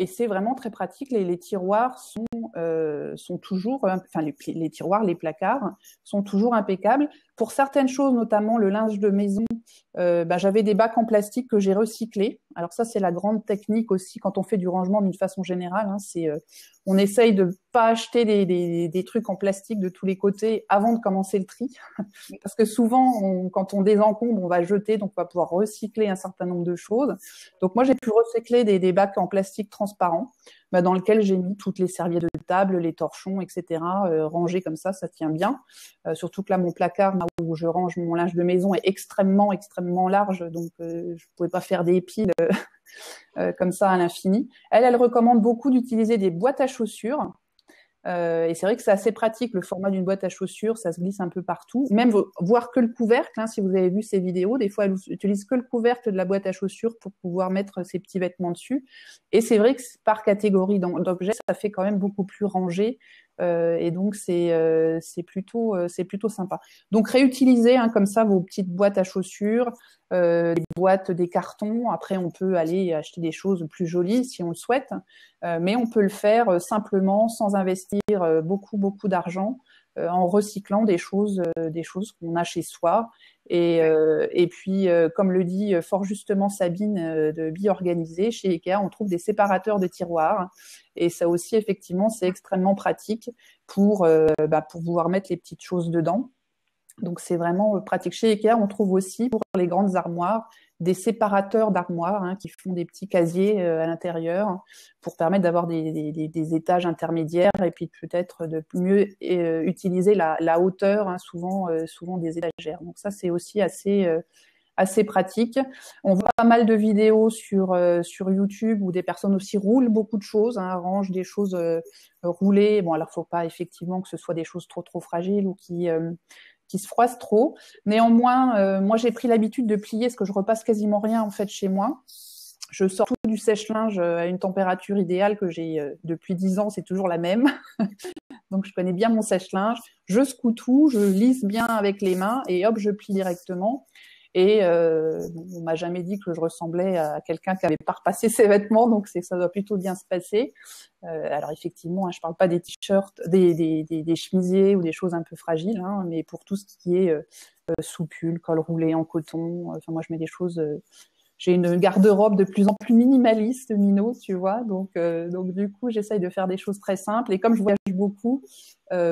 c'est vraiment très pratique. Les tiroirs sont toujours, enfin les tiroirs, les placards sont toujours impeccables. Pour certaines choses, notamment le linge de maison, j'avais des bacs en plastique que j'ai recyclés. Alors ça, c'est la grande technique aussi quand on fait du rangement d'une façon générale. On essaye de pas acheter des trucs en plastique de tous les côtés avant de commencer le tri, parce que souvent, quand on désencombre, on va jeter, donc on va pouvoir recycler un certain nombre de choses. Donc moi, j'ai pu recycler des bacs en plastique transparent, dans lesquels j'ai mis toutes les serviettes de table, les torchons, etc., rangés comme ça tient bien. Surtout que là, mon placard, là où je range mon linge de maison, est extrêmement large, donc je pouvais pas faire des piles comme ça à l'infini. Elle recommande beaucoup d'utiliser des boîtes à chaussures. Et c'est vrai que c'est assez pratique, le format d'une boîte à chaussures, ça se glisse un peu partout. Même voir que le couvercle, si vous avez vu ces vidéos, des fois elle utilise que le couvercle de la boîte à chaussures pour pouvoir mettre ses petits vêtements dessus. Et c'est vrai que par catégorie d'objets, ça fait quand même beaucoup plus rangé. Et donc c'est plutôt sympa. Donc réutilisez comme ça vos petites boîtes à chaussures, des boîtes, des cartons. Après on peut aller acheter des choses plus jolies si on le souhaite, mais on peut le faire simplement sans investir beaucoup d'argent, en recyclant des choses qu'on a chez soi. Et puis, comme le dit fort justement Sabine de Bi-Organisé, chez Ikea, on trouve des séparateurs de tiroirs. Et ça aussi, effectivement, c'est extrêmement pratique pour pouvoir mettre les petites choses dedans. Donc, c'est vraiment pratique. Chez Ikea, on trouve aussi, pour les grandes armoires, des séparateurs d'armoires qui font des petits casiers à l'intérieur pour permettre d'avoir des étages intermédiaires et puis peut-être de mieux utiliser la hauteur, souvent des étagères. Donc ça, c'est aussi assez assez pratique. On voit pas mal de vidéos sur YouTube où des personnes aussi roulent beaucoup de choses, hein, rangent des choses roulées. Bon, alors faut pas effectivement que ce soit des choses trop fragiles ou qui se froissent trop. Néanmoins, moi j'ai pris l'habitude de plier parce que je repasse quasiment rien en fait chez moi. Je sors tout du sèche-linge à une température idéale que j'ai depuis 10 ans, c'est toujours la même. Donc je connais bien mon sèche-linge, je secoue tout, je lisse bien avec les mains et hop, je plie directement. Et on m'a jamais dit que je ressemblais à quelqu'un qui avait pas repassé ses vêtements, donc ça doit plutôt bien se passer. Alors effectivement, hein, je parle pas des t-shirts, des chemisiers ou des choses un peu fragiles, hein, mais pour tout ce qui est sous-pull, col roulé en coton, enfin moi je mets des choses. J'ai une garde-robe de plus en plus minimaliste, Mino, tu vois. Donc du coup, j'essaye de faire des choses très simples. Et comme je voyage beaucoup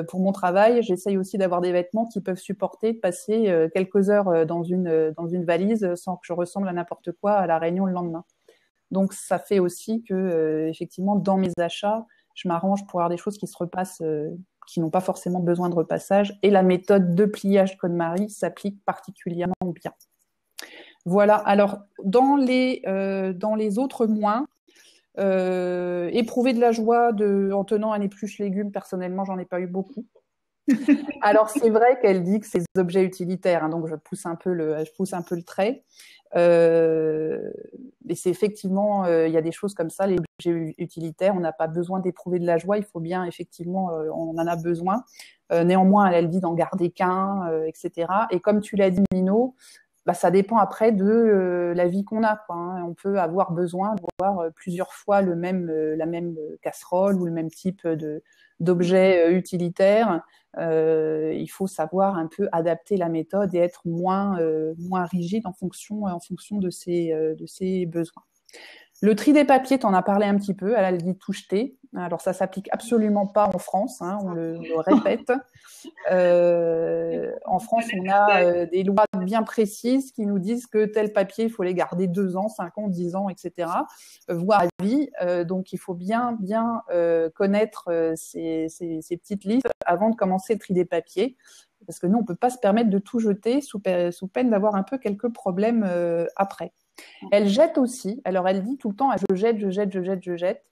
pour mon travail, j'essaye aussi d'avoir des vêtements qui peuvent supporter de passer quelques heures dans une valise sans que je ressemble à n'importe quoi à la réunion le lendemain. Donc ça fait aussi que effectivement, dans mes achats, je m'arrange pour avoir des choses qui se repassent, qui n'ont pas forcément besoin de repassage. Et la méthode de pliage KonMari s'applique particulièrement bien. Voilà. Alors dans les autres moins, éprouver de la joie en tenant un épluche légumes, personnellement, j'en ai pas eu beaucoup. Alors c'est vrai qu'elle dit que c'est des objets utilitaires, hein, donc je pousse un peu le trait. Et c'est effectivement, il y a des choses comme ça, les objets utilitaires, on n'a pas besoin d'éprouver de la joie, il faut bien effectivement, on en a besoin. Néanmoins, elle dit d'en garder qu'un, etc. Et comme tu l'as dit, Mino, bah, ça dépend après de la vie qu'on a, quoi, hein. On peut avoir besoin de voir plusieurs fois la même casserole ou le même type d'objet utilitaire. Il faut savoir un peu adapter la méthode et être moins rigide en fonction de ses besoins. Le tri des papiers, tu en as parlé un petit peu, elle a dit tout jeter. Alors ça s'applique absolument pas en France, hein, on le répète. En France, on a des lois bien précises qui nous disent que tel papier, il faut les garder 2 ans, 5 ans, 10 ans, etc., voire à vie. Donc il faut bien connaître ces petites listes avant de commencer le tri des papiers. Parce que nous, on peut pas se permettre de tout jeter sous peine d'avoir un peu quelques problèmes après. Elle jette aussi. Alors, elle dit tout le temps, je jette.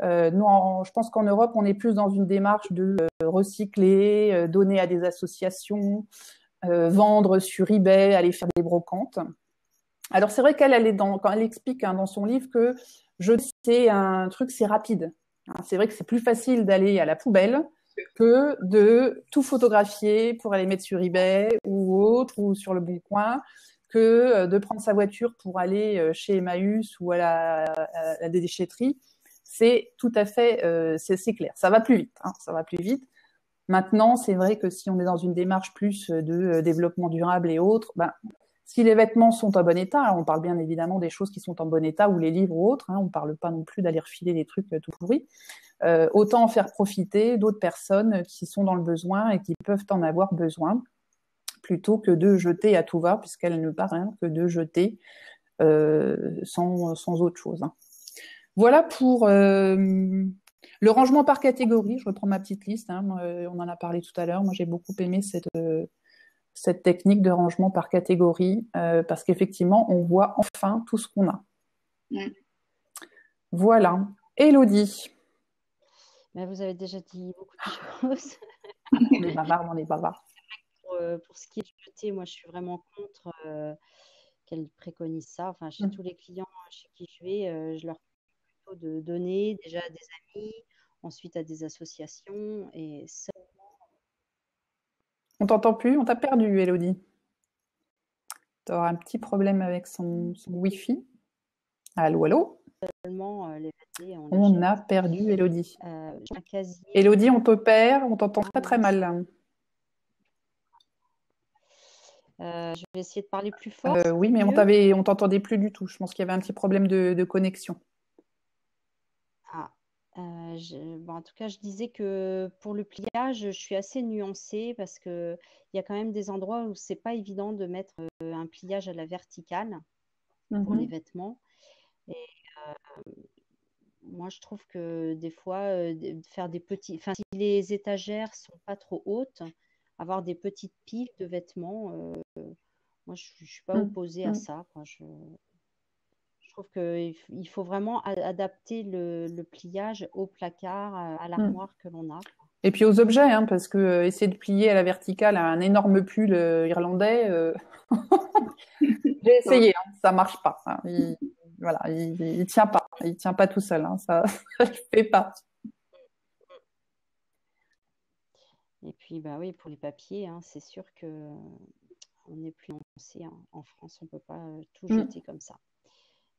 Nous, je pense qu'en Europe, on est plus dans une démarche de recycler, donner à des associations, vendre sur eBay, aller faire des brocantes. Alors, c'est vrai qu'elle est quand elle explique dans son livre que c'est un truc, c'est rapide. C'est vrai que c'est plus facile d'aller à la poubelle que de tout photographier pour aller mettre sur eBay ou autre, ou sur le Bon Coin, que de prendre sa voiture pour aller chez Emmaüs ou à la déchetterie. C'est tout à fait, c'est clair. Ça va plus vite, hein, ça va plus vite. Maintenant, c'est vrai que si on est dans une démarche plus de développement durable et autres, si les vêtements sont en bon état, alors on parle bien évidemment des choses qui sont en bon état, ou les livres ou autres, hein, on ne parle pas non plus d'aller refiler des trucs tout pourris, autant en faire profiter d'autres personnes qui sont dans le besoin et qui peuvent en avoir besoin, plutôt que de jeter à tout va, puisqu'elle ne parle rien que de jeter sans autre chose. Hein. Voilà pour le rangement par catégorie. Je reprends ma petite liste. Hein. On en a parlé tout à l'heure. Moi, j'ai beaucoup aimé cette technique de rangement par catégorie parce qu'effectivement, on voit enfin tout ce qu'on a. Voilà. Élodie.
Mais vous avez déjà dit beaucoup de choses.
On est bavard.
Pour ce qui est de jeter, moi, je suis vraiment contre qu'elle préconise ça. Enfin, chez tous les clients chez qui je vais, je leur propose plutôt de donner déjà à des amis, ensuite à des associations et seulement.
On t'entend plus, on t'a perdu, Élodie. Tu auras un petit problème avec son Wi-Fi. Allô?
Seulement les vêtements.
On a perdu Élodie.
Casier.
Élodie, on te perd, on t'entend très mal là.
Je vais essayer de parler plus fort.
Oui, mais on t'entendait plus du tout. Je pense qu'il y avait un petit problème de connexion.
En tout cas, je disais que pour le pliage, je suis assez nuancée parce qu'il y a quand même des endroits où c'est pas évident de mettre un pliage à la verticale pour les vêtements. Et moi, je trouve que des fois, faire des petits... Enfin, si les étagères sont pas trop hautes, avoir des petites piles de vêtements, Moi, je ne suis pas
Mm.
opposée à
Mm.
ça, quoi. Je trouve qu'il faut vraiment adapter le pliage au placard, à
Mm.
l'armoire que l'on a, quoi.
Et puis aux objets, hein, parce que essayer de plier à la verticale un énorme pull irlandais, j'ai
Non.
essayé, hein, ça marche pas. Hein. Voilà, il tient pas tout seul, hein, ça, ça le fait pas.
Et puis, bah oui, pour les papiers, hein, c'est sûr que on n'est plus lancé, hein. En France, on ne peut pas tout
Mm.
jeter comme ça.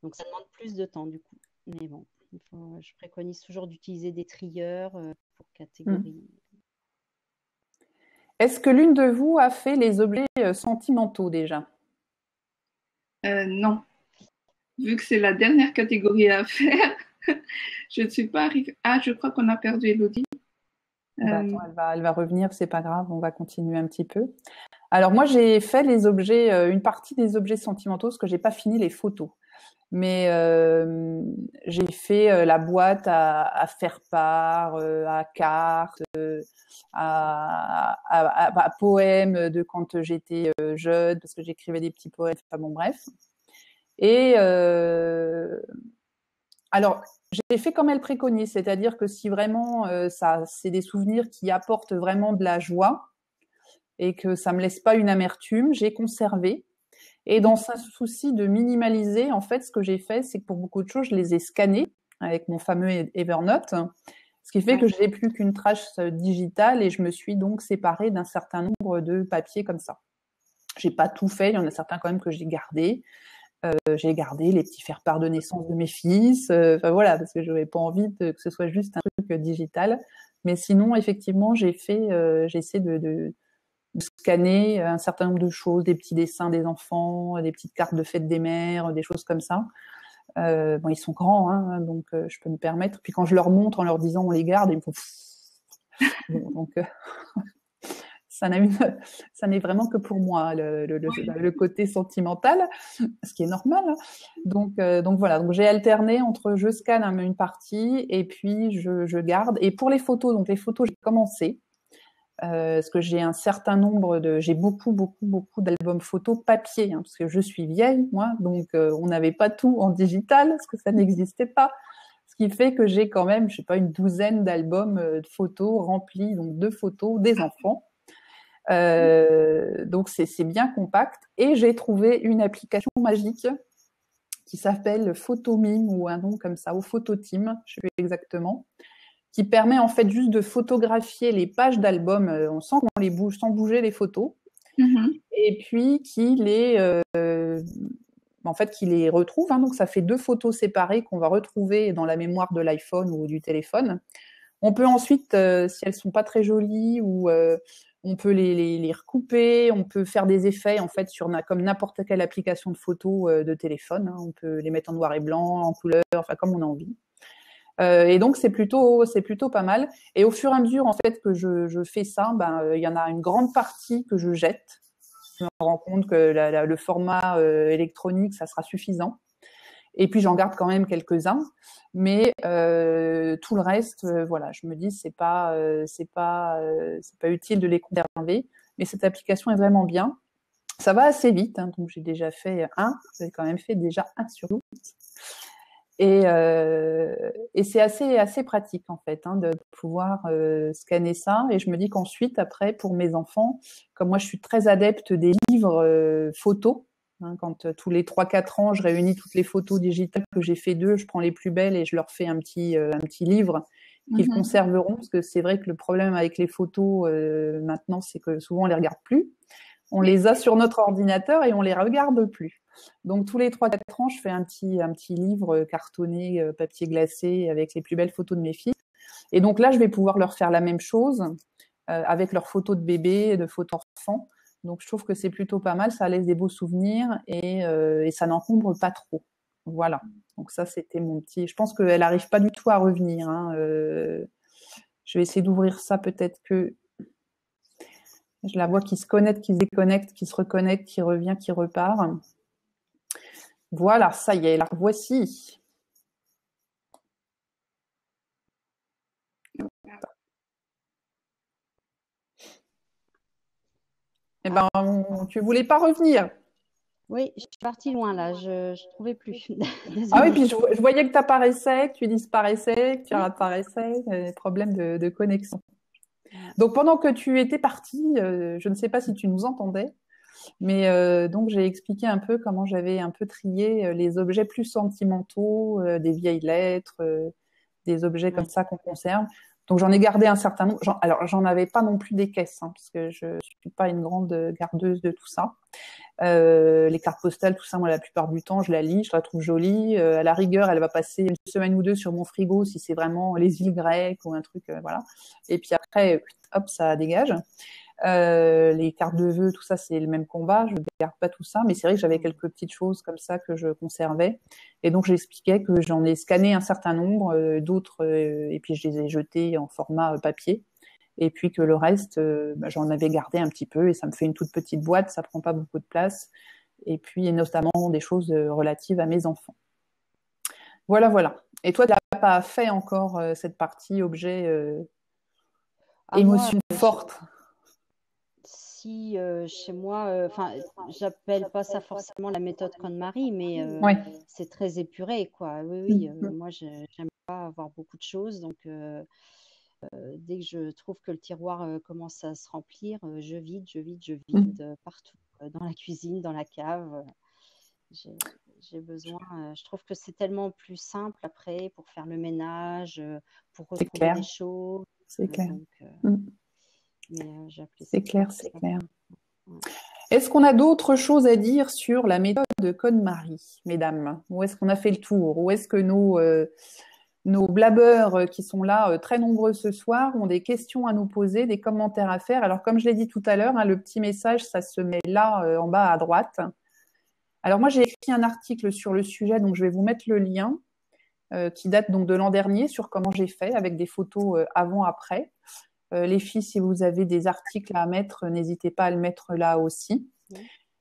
Donc, ça demande plus de temps, du coup. Mais bon, je préconise toujours d'utiliser des trieurs pour
Mm.
catégorie.
Est-ce que l'une de vous a fait les objets sentimentaux déjà?
Non, vu que c'est la dernière catégorie à faire, je ne suis pas arrivée. Ah, je crois qu'on a perdu Elodie.
Bah, attends, elle va revenir, c'est pas grave, on va continuer un petit peu. Alors moi, j'ai fait les objets, une partie des objets sentimentaux, parce que j'ai pas fini les photos. Mais j'ai fait la boîte à faire part, à cartes, à poèmes de quand j'étais jeune, parce que j'écrivais des petits poèmes. Enfin bon, bref. Et alors, j'ai fait comme elle préconise, c'est-à-dire que si vraiment ça, c'est des souvenirs qui apportent vraiment de la joie et que ça me laisse pas une amertume, j'ai conservé. Et dans ce souci de minimaliser, en fait, ce que j'ai fait, c'est que pour beaucoup de choses, je les ai scannés avec mon fameux Evernote, ce qui fait que je n'ai plus qu'une trace digitale et je me suis donc séparée d'un certain nombre de papiers comme ça. J'ai pas tout fait, il y en a certains quand même que j'ai gardés. J'ai gardé les petits faire-part de naissance de mes fils, enfin voilà, parce que je n'avais pas envie que ce soit juste un truc digital. Mais sinon, effectivement, j'ai essayé de scanner un certain nombre de choses, des petits dessins des enfants, des petites cartes de fête des mères, des choses comme ça. Bon, ils sont grands, hein, donc je peux me permettre. Puis quand je leur montre en leur disant on les garde, ils me font bon, donc ça n'est vraiment que pour moi le côté sentimental, ce qui est normal. Hein. Donc voilà, donc j'ai alterné entre je scanne une partie et puis je garde. Et pour les photos, donc les photos j'ai commencé. Parce que j'ai beaucoup d'albums photos papier, hein, parce que je suis vieille, moi, donc on n'avait pas tout en digital, parce que ça n'existait pas. Ce qui fait que j'ai quand même, je sais pas, une douzaine d'albums de photos remplis, donc de photos des enfants. Donc c'est bien compact. Et j'ai trouvé une application magique qui s'appelle Photomime ou un nom comme ça, ou Phototeam, je sais plus exactement, qui permet en fait juste de photographier les pages d'albums sans qu'on les bouge, sans bouger les photos, et puis qui les retrouve. Hein, donc ça fait 2 photos séparées qu'on va retrouver dans la mémoire de l'iPhone ou du téléphone. On peut ensuite, si elles sont pas très jolies, ou on peut les recouper, on peut faire des effets en fait comme n'importe quelle application de photo de téléphone. Hein, on peut les mettre en noir et blanc, en couleur, enfin comme on a envie. Et donc c'est plutôt pas mal. Et au fur et à mesure en fait que je fais ça, il y en a une grande partie que je jette. Je me rends compte que le format électronique ça sera suffisant. Et puis j'en garde quand même quelques-uns, mais tout le reste, voilà, je me dis c'est pas utile de les conserver. Mais cette application est vraiment bien. Ça va assez vite, hein, donc j'ai déjà fait j'ai quand même fait déjà un sur 12. Et c'est assez pratique en fait de pouvoir scanner ça. Et je me dis qu'ensuite, après, pour mes enfants, comme moi je suis très adepte des livres photos, hein, quand tous les 3-4 ans, je réunis toutes les photos digitales que j'ai fait d'eux, je prends les plus belles et je leur fais un petit livre qu'ils conserveront, parce que c'est vrai que le problème avec les photos maintenant, c'est que souvent on les regarde plus. On les a sur notre ordinateur et on les regarde plus. Donc tous les 3-4 ans, je fais un petit livre cartonné, papier glacé, avec les plus belles photos de mes filles. Et donc là, je vais pouvoir leur faire la même chose avec leurs photos de bébé, de photos d'enfants. Donc je trouve que c'est plutôt pas mal, ça laisse des beaux souvenirs et ça n'encombre pas trop. Voilà. Donc ça, c'était mon petit. Je pense qu'elle n'arrive pas du tout à revenir. Hein. Je vais essayer d'ouvrir ça, peut-être que je la vois qui se connecte, qui se déconnecte, qui se reconnecte, qui revient, qui repart. Voilà, ça y est, la voici. Eh ben, tu voulais pas revenir.
Oui, je suis partie loin là, je trouvais plus.
Ah oui,
Désolée.
puis je voyais que tu apparaissais, que tu disparaissais, que tu réapparaissais, problème de connexion.
Ouais.
Donc pendant que tu étais partie, je ne sais pas si tu nous entendais, mais donc j'ai expliqué un peu comment j'avais un peu trié les objets plus sentimentaux, des vieilles lettres, des objets comme
Ouais.
ça qu'on conserve. Donc j'en ai gardé un certain nombre. Alors j'en avais pas non plus des caisses, hein, parce que je suis pas une grande gardeuse de tout ça. Les cartes postales, tout ça, moi la plupart du temps, je la lis, je la trouve jolie. À la rigueur, elle va passer une semaine ou deux sur mon frigo si c'est vraiment les îles grecques ou un truc, voilà. Et puis après, hop, ça dégage. Les cartes de vœux, tout ça, c'est le même combat. Je ne garde pas tout ça, mais c'est vrai que j'avais quelques petites choses comme ça que je conservais. Et donc, j'expliquais que j'en ai scanné un certain nombre, d'autres, et puis je les ai jetés en format papier. Et puis que le reste, j'en avais gardé un petit peu, et ça me fait une toute petite boîte, ça prend pas beaucoup de place. Et puis, notamment des choses relatives à mes enfants. Voilà, voilà. Et toi, tu n'as pas fait encore cette partie objet
Ah, moi,
émotion forte.
si chez moi, enfin, j'appelle pas ça forcément la méthode KonMari, mais
Ouais.
c'est très épuré, quoi. Oui, oui, moi, j'aime pas avoir beaucoup de choses, donc dès que je trouve que le tiroir commence à se remplir, je vide, je vide partout, dans la cuisine, dans la cave. J'ai j'ai besoin, je trouve que c'est tellement plus simple après pour faire le ménage, pour
C'est
retrouver
clair.
des choses.
C'est clair.
Donc, mais j'ai appelé
C'est
ça
clair,
comme
c'est
ça.
clair.
Ouais.
Est-ce qu'on a d'autres choses à dire sur la méthode de KonMari, mesdames? Ou est-ce qu'on a fait le tour? Ou est-ce que nos blabeurs qui sont là, très nombreux ce soir, ont des questions à nous poser, des commentaires à faire? Alors, comme je l'ai dit tout à l'heure, hein, le petit message, ça se met là, en bas à droite. Alors, moi, j'ai écrit un article sur le sujet, donc je vais vous mettre le lien, qui date donc de l'an dernier, sur comment j'ai fait, avec des photos avant-après. Les filles, si vous avez des articles à mettre, n'hésitez pas à le mettre là aussi.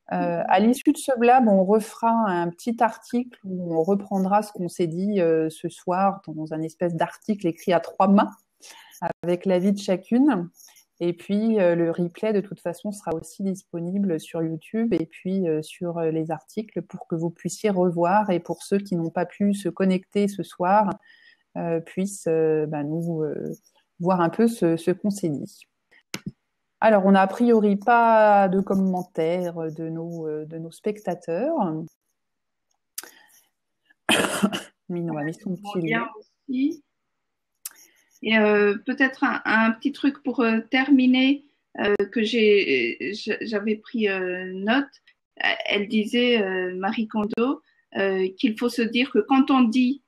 À l'issue de ce blab, on refera un petit article où on reprendra ce qu'on s'est dit ce soir dans un espèce d'article écrit à 3 mains avec l'avis de chacune. Et puis le replay, de toute façon, sera aussi disponible sur YouTube et puis sur les articles pour que vous puissiez revoir, et pour ceux qui n'ont pas pu se connecter ce soir, puissent nous voir un peu ce qu'on s'est dit. Alors, on n'a a priori pas de commentaires de nos spectateurs. Mino a mis son petit lien.
Aussi. Et peut-être un petit truc pour terminer, que j'avais pris note. Elle disait, Marie Kondo, qu'il faut se dire que quand on dit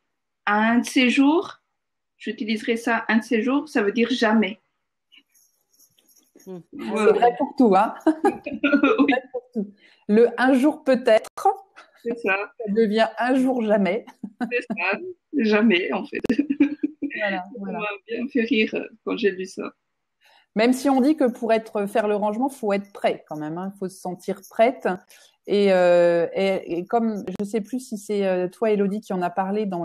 à un de ces jours, j'utiliserai ça, un de ces jours, ça veut dire jamais.
C'est vrai pour tout, hein.
Oui.
Vrai pour tout. Le un jour peut-être,
C'est ça.
Ça devient un jour jamais.
C'est ça, jamais en fait.
Voilà.
Ça m'a bien fait rire quand j'ai lu ça.
Même si on dit que pour faire le rangement, faut être prêt quand même, hein. Faut se sentir prête. Et comme je sais plus si c'est toi, Élodie, qui en a parlé dans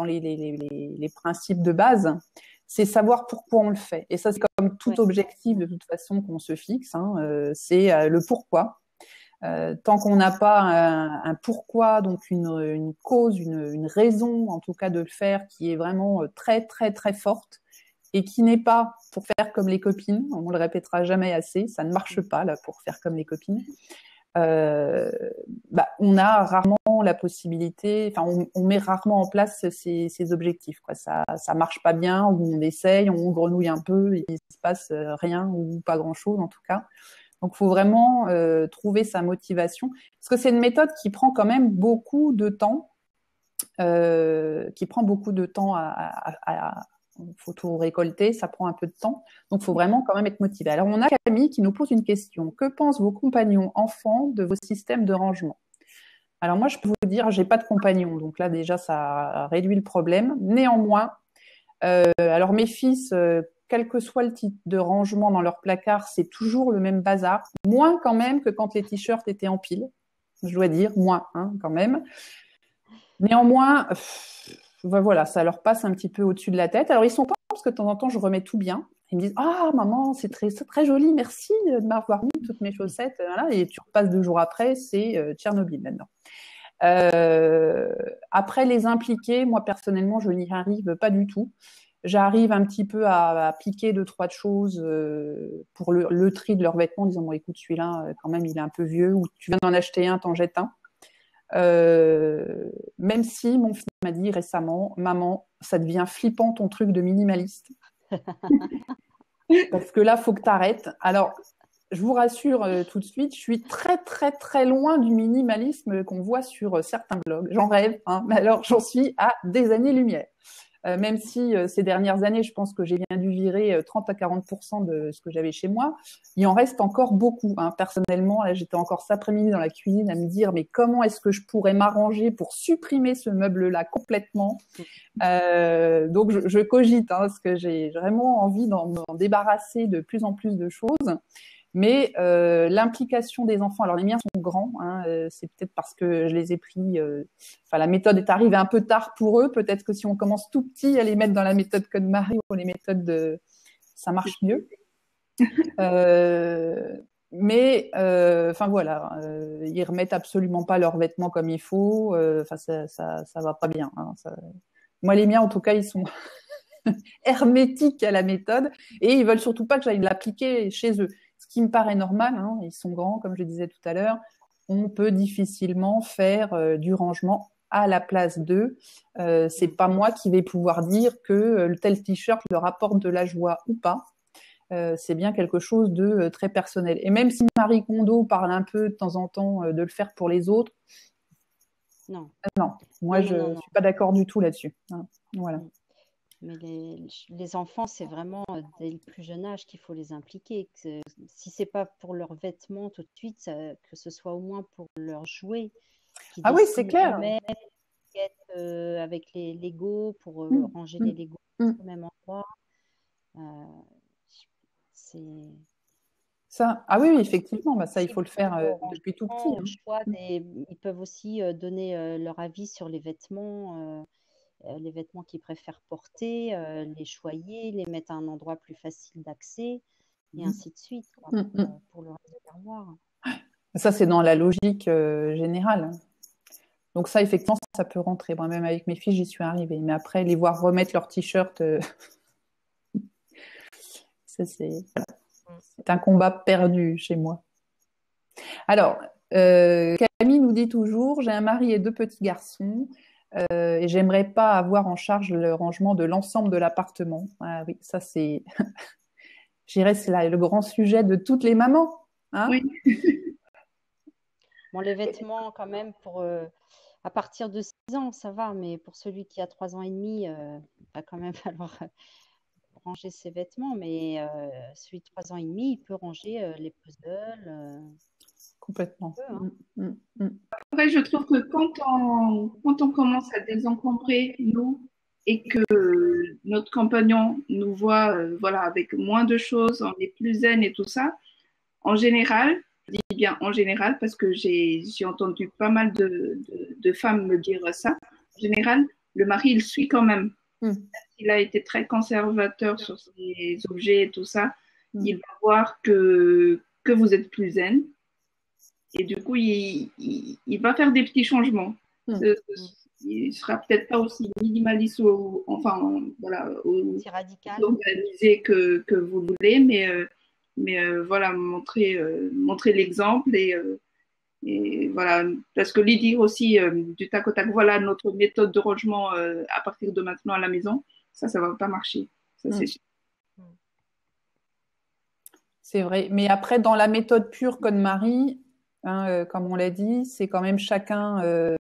les principes de base, c'est savoir pourquoi on le fait. Et ça, c'est comme tout objectif de toute façon qu'on se fixe, hein, c'est le pourquoi. Tant qu'on n'a pas un pourquoi, donc une cause, une raison en tout cas de le faire, qui est vraiment très très très forte, et qui n'est pas pour faire comme les copines, on le répétera jamais assez, ça ne marche pas là pour faire comme les copines. On a rarement la possibilité, enfin on met rarement en place ces objectifs, quoi. Ça marche pas bien, ou on essaye, on grenouille un peu, il se passe rien ou pas grand chose en tout cas. Donc, il faut vraiment trouver sa motivation, parce que c'est une méthode qui prend quand même beaucoup de temps, faut tout récolter, ça prend un peu de temps, donc il faut vraiment quand même être motivé. Alors, on a Camille qui nous pose une question. Que pensent vos compagnons enfants de vos systèmes de rangement? Alors moi, je peux vous dire, j'ai pas de compagnons, donc là déjà, ça réduit le problème. Néanmoins, alors mes fils, quel que soit le type de rangement dans leur placard, c'est toujours le même bazar. Moins quand même que quand les t-shirts étaient en pile. Je dois dire, moins, hein, quand même. Néanmoins, voilà, ça leur passe un petit peu au-dessus de la tête. Alors ils sont pas, parce que de temps en temps, je remets tout bien. Ils me disent ah maman, c'est très joli, merci de m'avoir mis toutes mes chaussettes. Voilà. Et tu repasses 2 jours après, c'est Tchernobyl maintenant. Après les impliquer, moi personnellement, je n'y arrive pas du tout. J'arrive un petit peu à piquer 2, 3 choses pour le tri de leurs vêtements, en disant bon écoute celui-là quand même il est un peu vieux, ou tu viens d'en acheter un, t'en jettes un. Même si mon fils m'a dit récemment, maman, ça devient flippant ton truc de minimaliste. Parce que là, faut que t'arrêtes. Alors, je vous rassure tout de suite, je suis très très très loin du minimalisme qu'on voit sur certains blogs. J'en rêve, hein, mais alors j'en suis à des années-lumière. Même si ces dernières années, je pense que j'ai bien dû virer 30 à 40% de ce que j'avais chez moi, il en reste encore beaucoup. Hein. Personnellement, là, j'étais encore cet après-midi dans la cuisine à me dire mais comment est-ce que je pourrais m'arranger pour supprimer ce meuble-là complètement. Donc je cogite, hein, parce que j'ai vraiment envie d'en débarrasser de plus en plus de choses. Mais l'implication des enfants, alors les miens sont grands, hein, c'est peut-être parce que je les ai pris, la méthode est arrivée un peu tard pour eux, peut-être que si on commence tout petit à les mettre dans la méthode KonMari ou les méthodes ça marche mieux. Mais voilà, ils remettent absolument pas leurs vêtements comme il faut, ça va pas bien. Hein, Moi les miens en tout cas ils sont hermétiques à la méthode et ils veulent surtout pas que j'aille l'appliquer chez eux. Ce qui me paraît normal, hein, ils sont grands, comme je disais tout à l'heure, on peut difficilement faire du rangement à la place d'eux. C'est pas moi qui vais pouvoir dire que le tel t-shirt leur apporte de la joie ou pas. C'est bien quelque chose de très personnel. Et même si Marie Kondo parle un peu de temps en temps de le faire pour les autres,
non,
moi je ne suis pas d'accord du tout là-dessus. Hein, voilà.
Mais les enfants, c'est vraiment dès le plus jeune âge qu'il faut les impliquer. Si c'est pas pour leurs vêtements tout de suite, que ce soit au moins pour leurs jouets.
Ah oui, c'est clair.
Avec les Legos pour ranger les Legos au même endroit.
Ça, ah oui, effectivement, ça il faut le faire depuis tout petit.
Hein. Ils peuvent aussi donner leur avis sur les vêtements qu'ils préfèrent porter, les choyer, les mettre à un endroit plus facile d'accès, et ainsi de suite, quoi, pour le reste de l'armoire.
Ça, c'est dans la logique générale. Donc ça, effectivement, ça peut rentrer. Moi-même, avec mes filles, j'y suis arrivée. Mais après, les voir remettre leur t-shirt, c'est un combat perdu chez moi. Alors, Camille nous dit toujours, j'ai un mari et 2 petits garçons. Et j'aimerais pas avoir en charge le rangement de l'ensemble de l'appartement. Ah oui, ça c'est, je dirais, c'est le grand sujet de toutes les mamans. Hein,
oui.
Bon, les vêtements quand même à partir de 6 ans, ça va, mais pour celui qui a 3 ans et demi, il va quand même falloir ranger ses vêtements. Mais celui de 3 ans et demi, il peut ranger les puzzles.
Complètement.
Après, je trouve que quand on commence à désencombrer, nous, et que notre compagnon nous voit avec moins de choses, on est plus zen et tout ça, en général, je dis bien en général parce que j'ai entendu pas mal de femmes me dire ça, en général, le mari, il suit quand même. Il a été très conservateur sur ses objets et tout ça. Il va voir que vous êtes plus zen. Et du coup, il va faire des petits changements. Il sera peut-être pas aussi minimaliste
aussi radical,
organisé que vous voulez, mais voilà, montrer l'exemple et voilà, parce que lui dire aussi du tac au tac, voilà notre méthode de rangement à partir de maintenant à la maison, ça va pas marcher. Ça, c'est sûr.
C'est vrai. Mais après, dans la méthode pure KonMari, hein, comme on l'a dit, c'est quand même chacun peut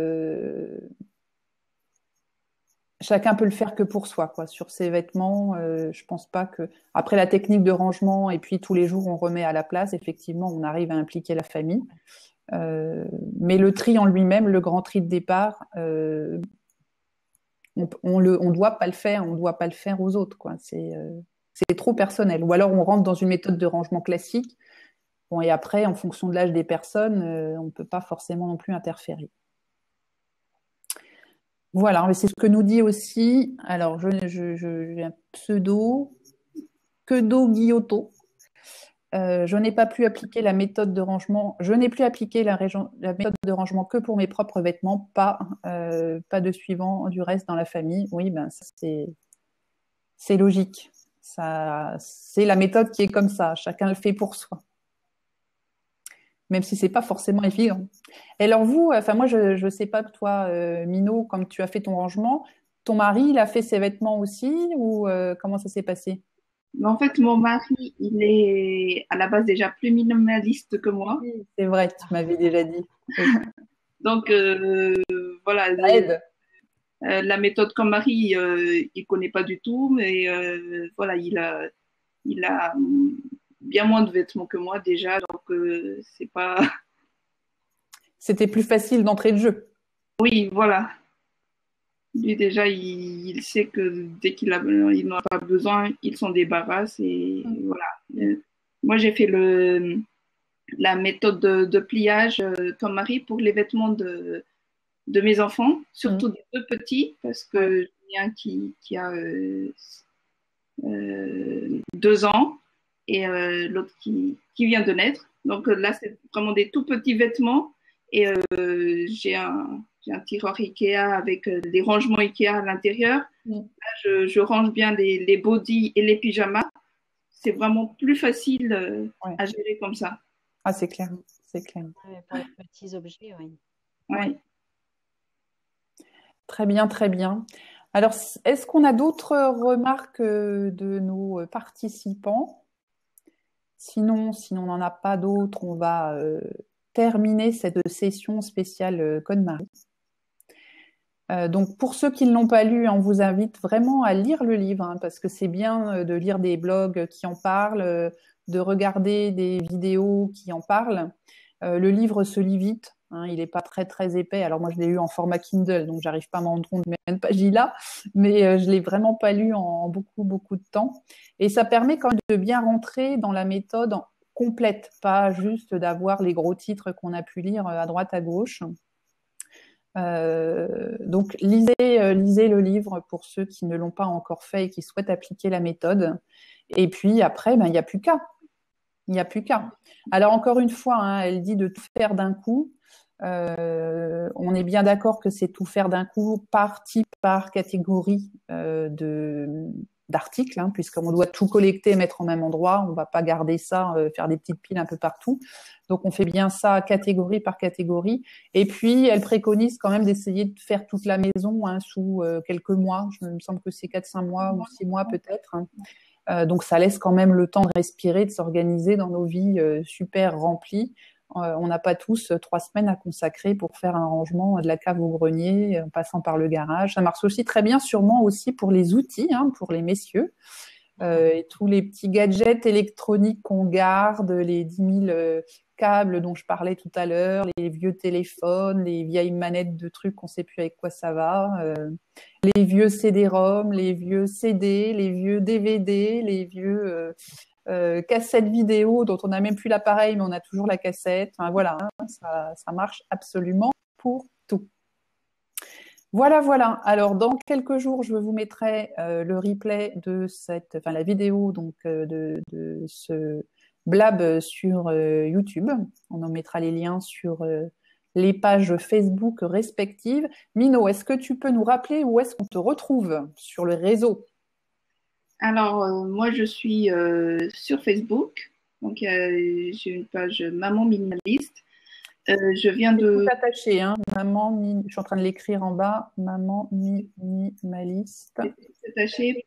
le faire que pour soi, quoi. Sur ses vêtements, je pense pas que. Après la technique de rangement et puis tous les jours on remet à la place, effectivement, on arrive à impliquer la famille. Mais le tri en lui-même, le grand tri de départ, on doit pas le faire, on doit pas le faire aux autres, quoi. C'est trop personnel. Ou alors on rentre dans une méthode de rangement classique. Bon, et après, en fonction de l'âge des personnes, on ne peut pas forcément non plus interférer. Voilà, mais c'est ce que nous dit aussi. Alors, j'ai un pseudo que d'eau Guillotot. Je n'ai pas pu appliquer la méthode de rangement. Je n'ai plus appliqué la méthode de rangement que pour mes propres vêtements, pas de suivant du reste dans la famille. Oui, ben c'est logique. Ça, c'est la méthode qui est comme ça. Chacun le fait pour soi, même si c'est pas forcément évident. Et alors vous, enfin moi je sais pas toi, Mino, comme tu as fait ton rangement, ton mari il a fait ses vêtements aussi ou comment ça s'est passé?
Mais en fait, mon mari, il est à la base déjà plus minimaliste que moi.
Oui, c'est vrai, tu m'avais déjà dit. Oui.
Donc, voilà,
Ça aide.
la méthode comme mari, il connaît pas du tout, mais voilà, il a bien moins de vêtements que moi déjà, donc c'est pas.
C'était plus facile d'entrée de jeu.
Oui, voilà. Lui déjà, il sait que dès il n'en a pas besoin, il s'en débarrasse et voilà. Moi, j'ai fait la méthode de pliage comme mari pour les vêtements de mes enfants, surtout des deux petits, parce que j'en ai un qui a 2 ans et l'autre qui vient de naître. Donc là, c'est vraiment des tout petits vêtements et j'ai un tiroir Ikea avec des rangements Ikea à l'intérieur. Là, je range bien les bodys et les pyjamas. C'est vraiment plus facile à gérer comme ça.
Ah, c'est clair, c'est clair.
Ouais, pour les petits objets, oui.
Ouais.
Très bien, très bien. Alors, est-ce qu'on a d'autres remarques de nos participants? Sinon, si on n'en a pas d'autres, on va terminer cette session spéciale Code-Marie. Donc, pour ceux qui ne l'ont pas lu, on vous invite vraiment à lire le livre, hein, parce que c'est bien de lire des blogs qui en parlent, de regarder des vidéos qui en parlent. Le livre se lit vite, hein, il n'est pas très très épais. Alors moi, je l'ai lu en format Kindle, donc j'arrive pas à m'en rendre compte, mais une page là, mais je l'ai vraiment pas lu en beaucoup de temps. Et ça permet quand même de bien rentrer dans la méthode complète, pas juste d'avoir les gros titres qu'on a pu lire à droite à gauche. Donc lisez le livre pour ceux qui ne l'ont pas encore fait et qui souhaitent appliquer la méthode. Et puis après, ben, il n'y a plus qu'à. Il n'y a plus qu'à. Alors encore une fois, hein, elle dit de tout faire d'un coup. On est bien d'accord que c'est tout faire d'un coup par type, par catégorie d'articles, hein, puisqu'on doit tout collecter et mettre au même endroit. On ne va pas garder ça, faire des petites piles un peu partout. Donc on fait bien ça catégorie par catégorie. Et puis elle préconise quand même d'essayer de faire toute la maison hein, sous quelques mois. Je me semble que c'est 4-5 mois ou 6 mois peut-être. Hein. Donc ça laisse quand même le temps de respirer, de s'organiser dans nos vies super remplies. On n'a pas tous 3 semaines à consacrer pour faire un rangement de la cave au grenier, en passant par le garage. Ça marche aussi très bien, sûrement aussi pour les outils, hein, pour les messieurs. Et tous les petits gadgets électroniques qu'on garde, les 10 000 câbles dont je parlais tout à l'heure, les vieux téléphones, les vieilles manettes de trucs qu'on ne sait plus avec quoi ça va, les vieux CD-ROM, les vieux CD, les vieux DVD, les vieux cassettes vidéo dont on n'a même plus l'appareil mais on a toujours la cassette. Enfin, voilà, hein, ça marche absolument pour tout. Voilà. Alors, dans quelques jours, je vous mettrai le replay de la vidéo donc de ce blab sur YouTube. On en mettra les liens sur les pages Facebook respectives. Mino, est-ce que tu peux nous rappeler où est-ce qu'on te retrouve sur le réseau?
Alors, moi, je suis sur Facebook. Donc, j'ai une page Maman Minimaliste. Je viens de.
Tout attaché, hein. Je suis en train de l'écrire en bas. Maman minimaliste.
C'est attaché.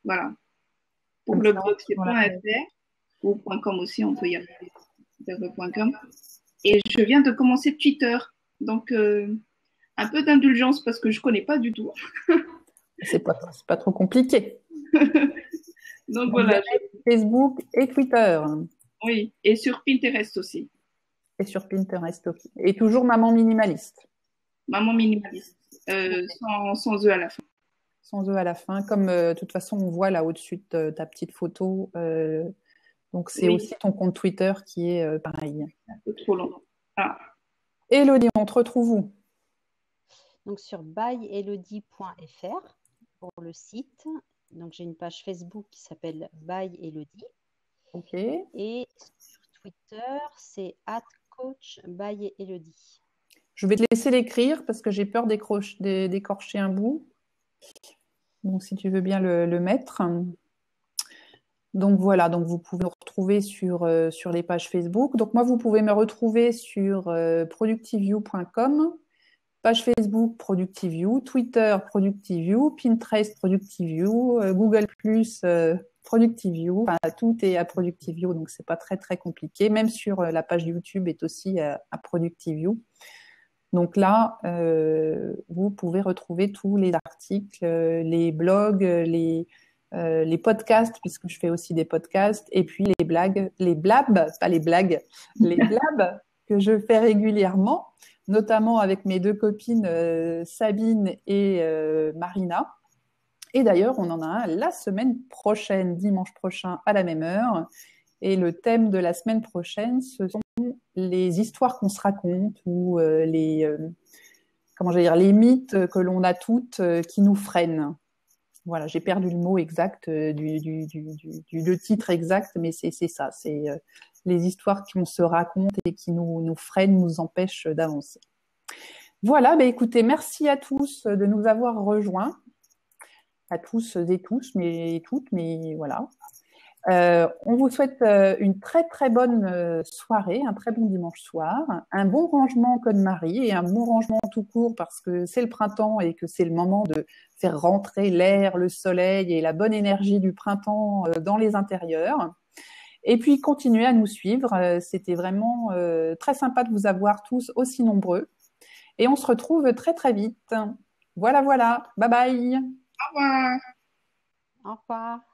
Voilà. Pour le blog, c'est .fr ou .com aussi, on peut y arriver. .com. Et je viens de commencer Twitter. Donc, un peu d'indulgence parce que je ne connais pas du tout.
C'est pas trop compliqué.
Donc voilà.
Facebook et Twitter.
Oui, et sur Pinterest aussi.
Et sur Pinterest aussi. Et toujours Maman Minimaliste.
Maman Minimaliste. Sans E à la fin.
Sans E à la fin. Comme de toute façon, on voit là au-dessus de ta petite photo. Donc, c'est aussi ton compte Twitter qui est pareil.
Un peu trop long. Ah.
Élodie, on te retrouve où?
Donc, sur byelodie.fr pour le site Donc, j'ai une page Facebook qui s'appelle By Elodie.
Ok.
Et sur Twitter, c'est @coach_by_Elodie.
Je vais te laisser l'écrire parce que j'ai peur d'écorcher un bout. Donc, si tu veux bien le mettre. Donc voilà, donc vous pouvez me retrouver sur les pages Facebook. Donc moi, vous pouvez me retrouver sur productiveview.com, page Facebook Productiveview, Twitter Productiveview, Pinterest Productiveview, Google Productiveview. Enfin, tout est à Productiveview, donc c'est pas très très compliqué. Même sur la page YouTube est aussi à Productiveview. Donc là, vous pouvez retrouver tous les articles, les blogs, les podcasts, puisque je fais aussi des podcasts, et puis les blagues, les blabs, pas les blagues, les blabs que je fais régulièrement, notamment avec mes deux copines Sabine et Marina. Et d'ailleurs, on en a un la semaine prochaine, dimanche prochain, à la même heure. Et le thème de la semaine prochaine, ce sont les histoires qu'on se raconte ou comment j'allais dire, les mythes que l'on a toutes qui nous freinent. Voilà, j'ai perdu le mot exact le titre exact, mais c'est ça, c'est les histoires qu'on se raconte et qui nous freinent, nous empêchent d'avancer. Voilà, bah écoutez, merci à tous de nous avoir rejoints, à tous et tous, mais toutes, mais voilà. On vous souhaite une très très bonne soirée, un très bon dimanche soir, un bon rangement Code-Marie et un bon rangement tout court parce que c'est le printemps et que c'est le moment de faire rentrer l'air, le soleil et la bonne énergie du printemps dans les intérieurs. Et puis continuez à nous suivre, c'était vraiment très sympa de vous avoir tous aussi nombreux. Et on se retrouve très très vite. Voilà, voilà, bye bye.
Au revoir.
Au revoir.